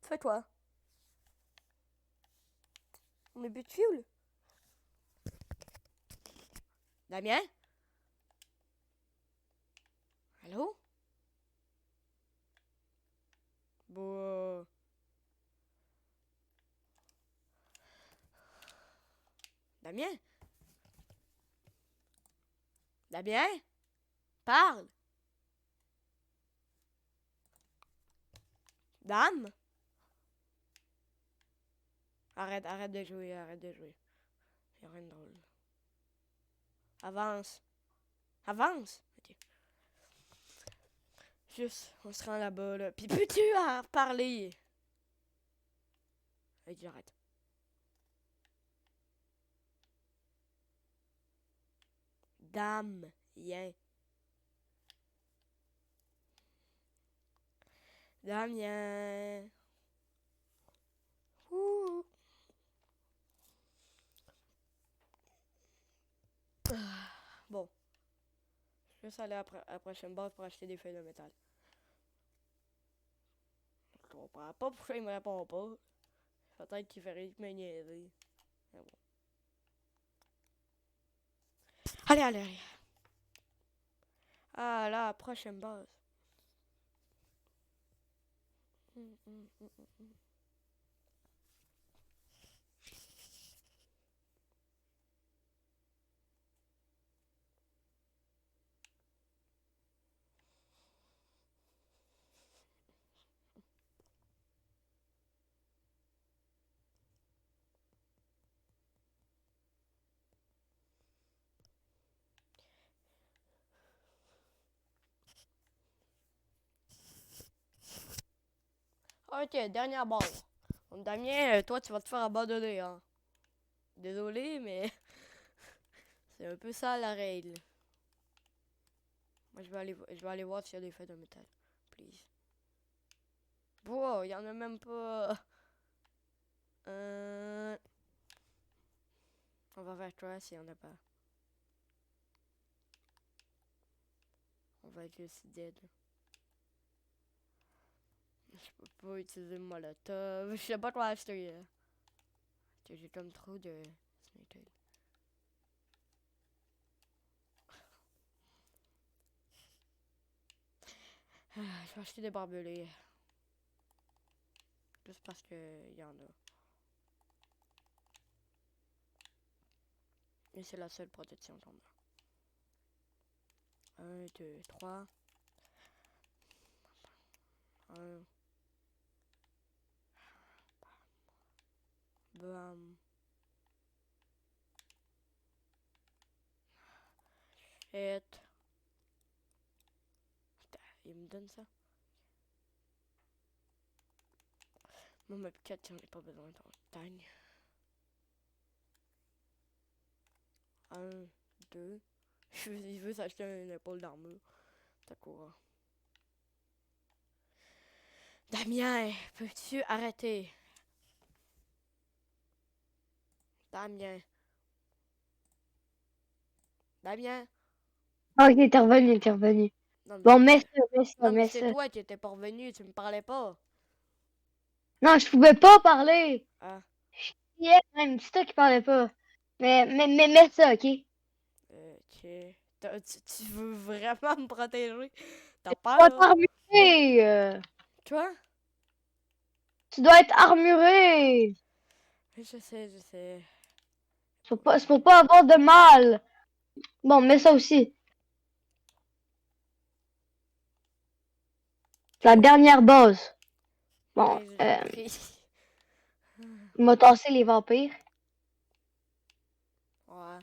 Tu fais quoi? On est plus de fuel? Damien? Allô? Bon. Damien? Damien? Parle! Dame? Arrête de jouer, arrête de jouer. Y'a rien de drôle. Avance. Avance! Ok. Juste, on se rend là-bas, là. Puis peux-tu parler? Ok, j'arrête. Damien. Damien. Ouh. Bon. Je vais juste aller à la prochaine base pour acheter des feuilles de métal. Je comprends pas pourquoi il me répond pas. Peut-être qu'il ferait que me niaiser. Mais bon. Allez. Ah là, prochaine base. Ok, dernière base. Donc, Damien, toi, tu vas te faire abandonner, hein. Désolé, mais c'est un peu ça la règle. Moi, je vais aller voir s'il y a des feuilles de métal. Please. Wow, il y en a même pas. On va vers toi s'il y en a pas. On va être juste dead. Je peux pas utiliser le molotov. Je sais pas quoi acheter. J'ai comme trop de snake oil. Je vais acheter des barbelés. Juste parce que y en a. Et c'est la seule protection qu'on a. 1, 2, 3. 1. Bam. Et. Il me donne ça. Moi, ma piquette, j'en ai pas besoin de montagne. 1, 2. Il veut s'acheter une épaule d'armure. D'accord. Damien, peux-tu arrêter? Damien. Damien. Ah, ok, t'es revenu. Non, Bon, non, mais mets c'est ça. toi qui étais pas revenu, tu me parlais pas. Non, je pouvais pas parler. Ah, Yeah, même, c'est toi qui parlais pas. Mais mets ça, ok? ok. Tu veux vraiment me protéger? T'as Tu dois peur? t'armurer. Toi? Tu dois être armuré. Je sais. C'est pour pas avoir de mal. Bon, mets ça aussi. C'est la dernière base. Bon, Oui, j'ai compris. il m'a tassé les vampires. Ouais.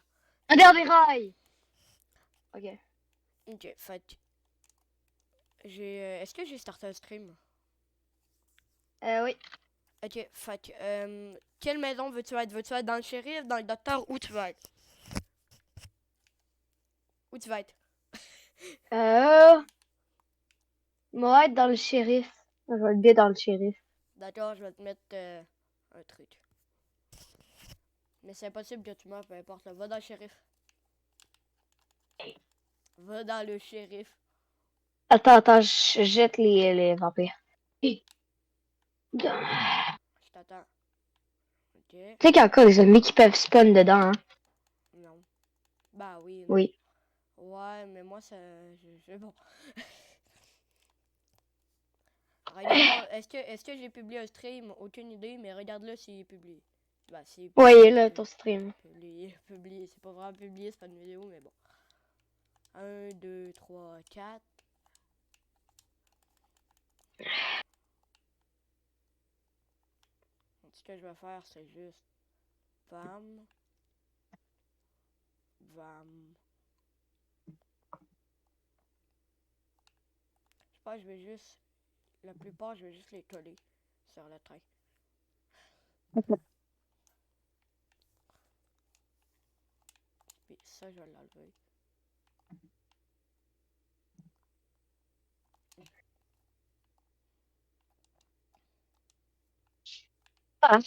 Regarde les rails. Ok. Ok, fait que est-ce que j'ai starté un stream? Oui. Ok, fait que, quelle maison veux-tu être? Veux-tu être dans le shérif, dans le docteur, où tu vas être? Où tu vas être? Moi, être dans le shérif. Je vais être bien dans le shérif. D'accord, je vais te mettre un truc. Mais c'est impossible que tu meurs, peu importe. Va dans le shérif. Va dans le shérif. Attends, je jette les vampires. Tu Je t'attends. Ok. sais qu'il y a encore des zombies qui peuvent spawn dedans, hein? Non. Bah oui. Oui. Ouais, mais moi, c'est bon. Regarde, est-ce que j'ai publié un stream? Aucune idée, mais regarde-le s'il est publié. Bah, s'il est Oui, publié, là, ton stream. publié. C'est pas vraiment publié, c'est pas une vidéo, mais bon. 1, 2, 3, 4. Ce que je vais faire, c'est juste bam, bam. Je pense que je vais juste, la plupart, je vais juste les coller sur le train. Puis ça, je vais l'enlever. Ah,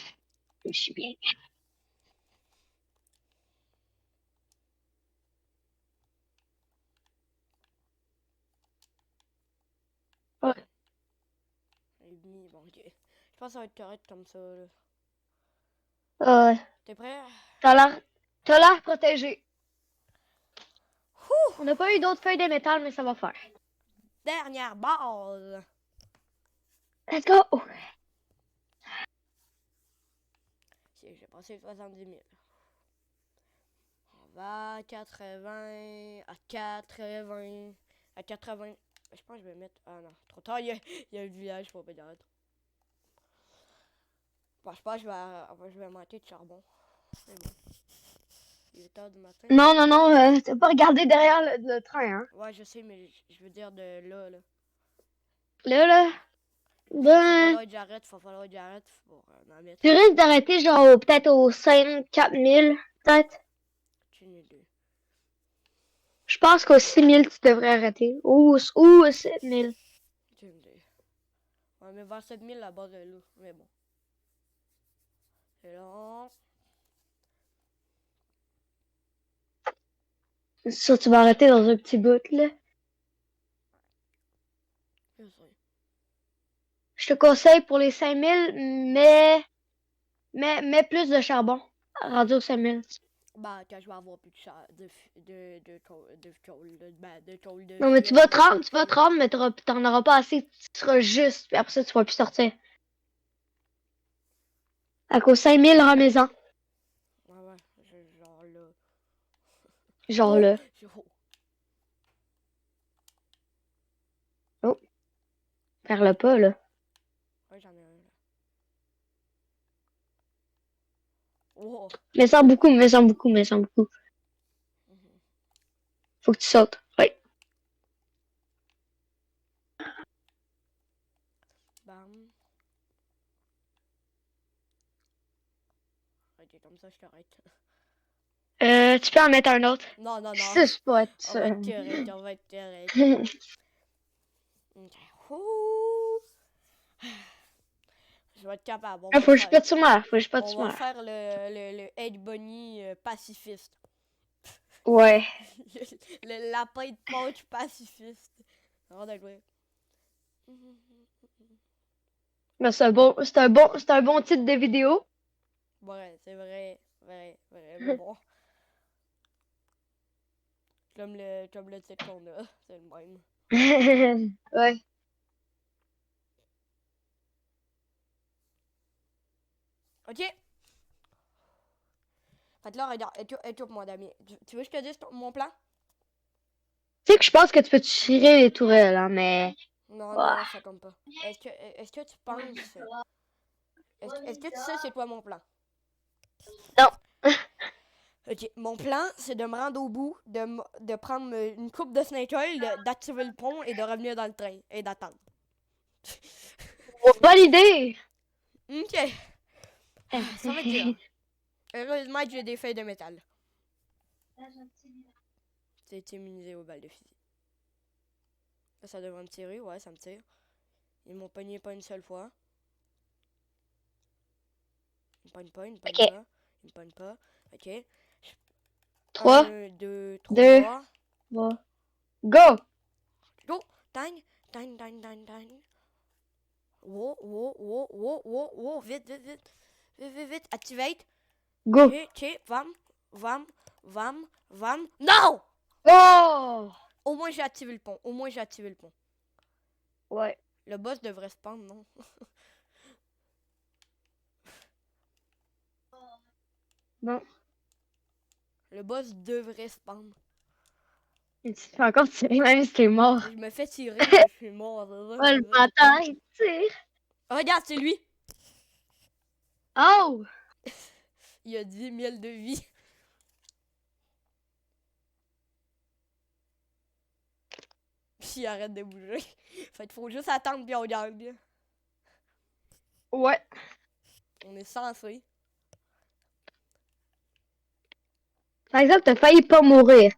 je suis bien. Ouais. Et demi, bon, ok. Je pense que ça va être correct comme ça, là. Ouais. T'es prêt? T'as l'air protégé. On n'a pas eu d'autres feuilles de métal, mais ça va faire. Dernière base! Let's go! J'ai passé 70 000. On va à 80, à 80, à 80. Je pense que je vais mettre... Ah non, trop tard, il y a un village, faut pas dire. Bon, je pense que je vais manquer de charbon. C'est bon. Il est tard du matin. Non, non, non, t'as pas regardé derrière le train, hein? Ouais, je sais, mais je veux dire de là, là. Là, Faut ben, falloir que j'arrête pour en mettre. tu risques d'arrêter genre peut-être aux 5-4 000, peut-être. Aucune idée. Je pense qu'aux 6 000, tu devrais arrêter. Ou aux 7 000. Aucune idée. Ouais, mais vers 7000 la base est là. Mais bon. C'est long. Ça, tu vas arrêter dans un petit bout, là. Je sais. Je te conseille pour les 5 000, mais plus de charbon. Rendu aux 5 000. Bah, quand je vais avoir plus de chat, de tôle de Non, mais tu fil. vas te rendre, mais t'en auras pas assez. Tu seras juste, puis après ça, tu vas plus sortir. À qu'aux 5 000, remets-en. Ouais, ouais, genre là. Genre Oh, là. Oh, perds le pas, là. Ouais, j'en ai un là. Oh. Mais sans beaucoup, mais sans beaucoup, mais sans beaucoup. Faut que tu sautes. Oui. Bam. Ok, comme ça, je t'arrête. Tu peux en mettre un autre. Non, non, non. 6 spots. On va être correct, on va être correct. Ok. Ouh. Je vais être capable. Faut que je pète sur moi. Faut que je pète On sur va moi. faire le Egg Bunny pacifiste. Ouais. Le lapin de poche pacifiste. On va jouer. Mais c'est un bon titre de vidéo. Ouais, c'est vrai, mais bon. Comme le titre qu'on a, c'est le même. Ouais. Ok. Fait que là, regarde, écoute-moi, Damien. Tu veux que je te dise mon plan? Tu sais que je pense que tu peux tirer les tourelles, hein, mais... Non, Ouais. non, ça compte pas. Est-ce que tu penses... Est-ce que tu sais c'est quoi mon plan? Non. Ok, mon plan, c'est de me rendre au bout, de prendre une coupe de Snake Oil, d'activer le pont et de revenir dans le train et d'attendre. Bonne idée! Ok. Ça va être dur. Heureusement que j'ai des feuilles de métal. C'est immunisé aux balles de fusil. Là, ça devrait me tirer, ouais, ça me tire. Ils m'ont pogné pas une seule fois. Ils me pognent pas, ils me pognent pas. Ils me pognent pas. Ok. 3, 1, 2, 2, 3. go! Go! Tang! Tang, tang, tang, tang. Wow, wow, wow, wow, wow, wow. Vite, vite, vite. Vite, vite, vite. Activate. Go! Ok, vam, vam, Vam. Vam. Non! Oh! Au moins, j'ai activé le pont. Au moins, j'ai activé le pont. Ouais. Le boss devrait spawn, non? Bon. Le boss devrait spawn. Tu te fais encore tirer même si t'es mort. Je me fais tirer, mais je suis mort. Oh, le bâtard, il tire. Regarde, c'est lui! Oh! Il a 10 000 de vie. Puis il arrête de bouger. Fait qu'il faut juste attendre puis on gagne. Ouais. On est censé. Par exemple, t'as failli pas mourir.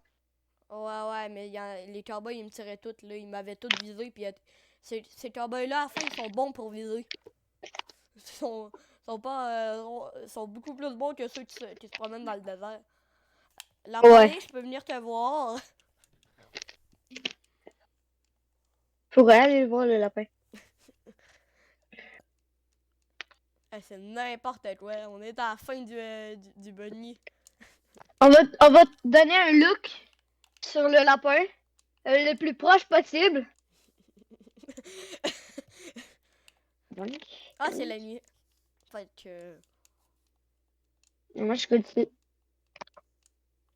Ouais, mais les cowboys, ils me tiraient toutes, là. Ils m'avaient toutes visé, puis ces cowboys-là, à la fin, ils sont bons pour viser. Ils sont pas... sont beaucoup plus bons que ceux qui se promènent dans le désert. La Ouais. je peux venir te voir. Faudrait aller voir le lapin. C'est n'importe quoi. On est à la fin du bunny. On va te donner un look sur le lapin. Le plus proche possible. Ah, c'est la nuit. Fait que... Moi, je continue.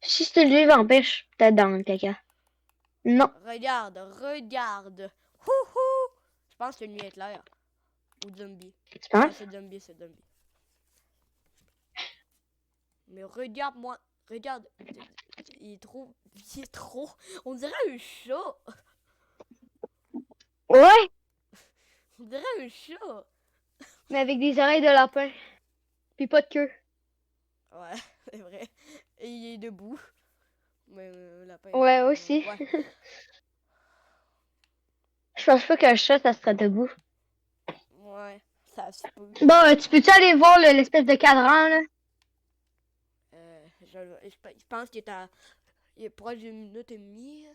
Si c'est lui, vampire, je suis peut-être dans le caca. Non. Regarde. Houhou! Je pense que c'est nuit éclair. Ou zombie. Tu Ah, penses? c'est zombie. Mais regarde-moi. Regarde. Il est trop... On dirait un chat. Ouais, On dirait un chat. mais avec des oreilles de lapin. Puis pas de queue. Ouais, c'est vrai. Et il est debout. Mais lapin. Ouais, aussi. Ouais. Je pense pas qu'un chat, ça serait debout. Ouais, ça se peut. Bon, tu peux-tu aller voir l'espèce de cadran, là? Je pense qu'il il est proche d'une minute et demie.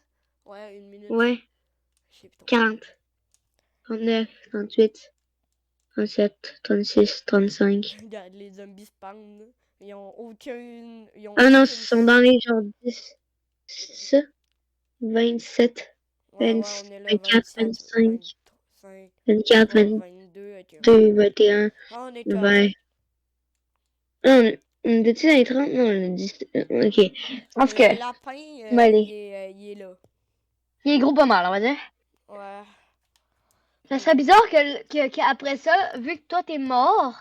Ouais, 1 minute. Ouais. Je sais plus trop. 40, 39, 38, 37, 36, 35. Regarde, les zombies spawn. Là. Ils ont aucune. Ah non, ils sont dans les genre 10. C'est ça? 27, Ouais, 20, on est là. 24, 27, 25, 25, 24, 22. Ok. 22, 21, Ah, on est 20. correct. Non, on était dans les 30? Non, on a 10. Ok. En tout cas, Le lapin, allez. il est là. Il est gros pas mal, on va dire. Ouais. Ça serait bizarre qu'après ça, vu que toi t'es mort,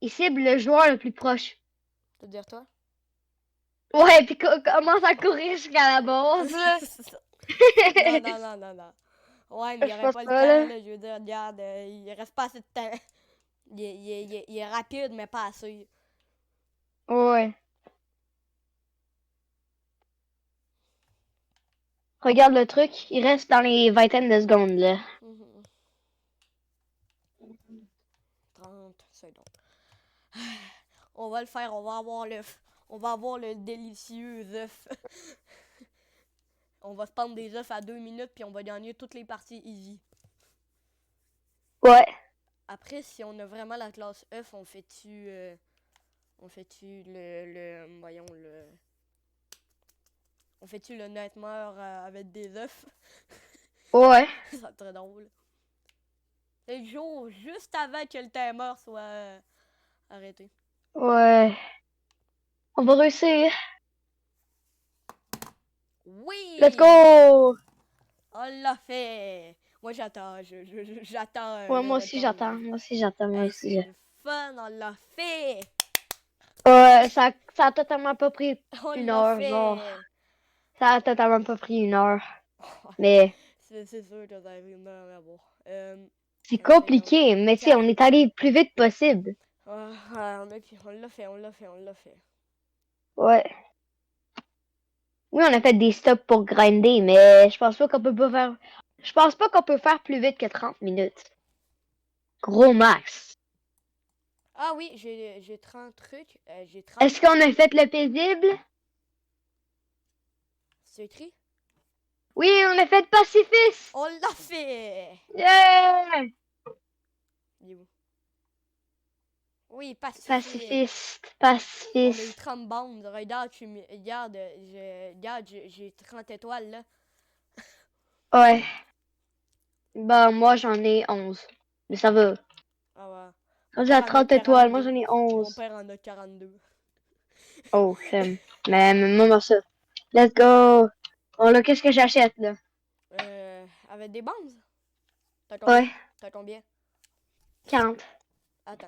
il cible le joueur le plus proche. C'est-à-dire toi? Ouais, puis commence à courir jusqu'à la base, là. Non. Ouais, mais il Je aurait pense pas le pas, temps, là. là. Je veux dire, regarde, il reste pas assez de temps. Il est rapide, mais pas assez. Ouais. Regarde le truc, il reste dans les vingtaines de secondes, là. 30 secondes. On va le faire, on va avoir le délicieux œuf. On va se prendre des œufs à 2 minutes, puis on va gagner toutes les parties easy. Ouais. Après, si on a vraiment la classe œuf, on fait-tu voyons, on fait-tu le nightmare avec des œufs? Ouais. Ça serait très drôle. C'est le jour juste avant que le timer soit arrêté. Ouais. On va réussir. Oui! Let's go! On l'a fait! Moi, j'attends. J'attends. Ouais, le moi aussi retour j'attends. du- Moi aussi j'attends. Moi Hey, aussi c'est j'attends. le fun, on l'a fait! Ouais, ça a totalement pas pris On une l'a heure, genre. fait! Ça a totalement pas pris une heure. Mais C'est sûr que ça arrive une heure, mais bon. c'est 15 secondes. compliqué. Mais tu sais, on est allé le plus vite possible. Mais puis on l'a fait. Ouais. Oui, on a fait des stops pour grinder, mais je pense pas qu'on peut pas faire. Je pense pas qu'on peut faire plus vite que 30 minutes. Gros max. Ah oui, j'ai 30 trucs. J'ai 30. Est-ce qu'on a fait le paisible? C'est écrit? Oui, on a fait pacifiste! On l'a fait! Yeah! Il est où? Oui, pacifiste. Pacifiste. On a eu Pacifiste. 30 bandes. Regarde, regarde, j'ai 30 étoiles, là. Ouais. Ben, moi, j'en ai 11. Mais ça va. Ah ouais. Quand Mon j'ai à père en a 30 étoiles, moi, 42. j'en ai Mon 11. père en a 42. Oh, crème. Mais moi, ça. Let's go. Bon, là, qu'est-ce que j'achète, là? Avec des bandes? T'as combien? Ouais, T'as combien? 40. Attends.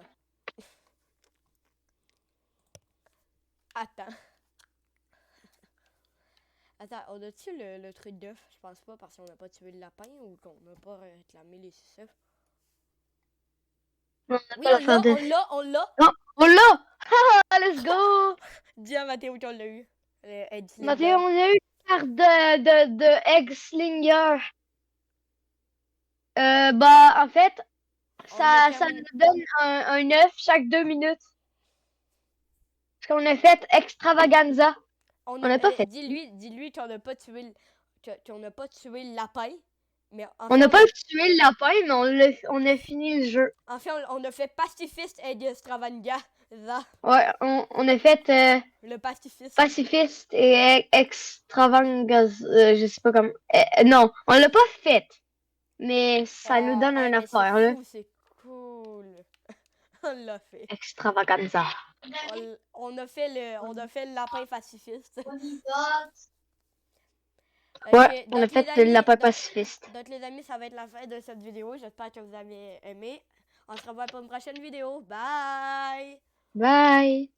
Attends. Attends, on a-tu le truc d'œuf? Je pense pas parce qu'on n'a pas tué le lapin ou qu'on n'a pas réclamé les 6 œufs. On n'a Oui, pas on l'a, l'affaire on l'a, on l'a! Non, on l'a! Ah, let's go! Dis à Mathéo qu'on l'a eu. Mathieu, on a eu une carte de Egg-Slinger. Bah, en fait, ça nous donne un œuf chaque 2 minutes. Parce qu'on a fait Extravaganza. On n'a pas fait. Dis-lui qu'on n'a pas tué qu'on n'a pas tué le lapin. Mais en On fait, n'a pas tué le lapin, mais on a fini le jeu. En fait, on a fait pacifiste et extravaganza. Ouais, on a fait Le pacifiste. pacifiste et extravaganza. Je sais pas comment. Non, on l'a pas fait. Mais ça nous donne une affaire, là. C'est cool. On l'a fait. Extravaganza. On a fait le lapin pacifiste. Ouais, on a fait le lapin pacifiste. Donc les amis, ça va être la fin de cette vidéo. J'espère que vous avez aimé. On se revoit pour une prochaine vidéo. Bye! Bye!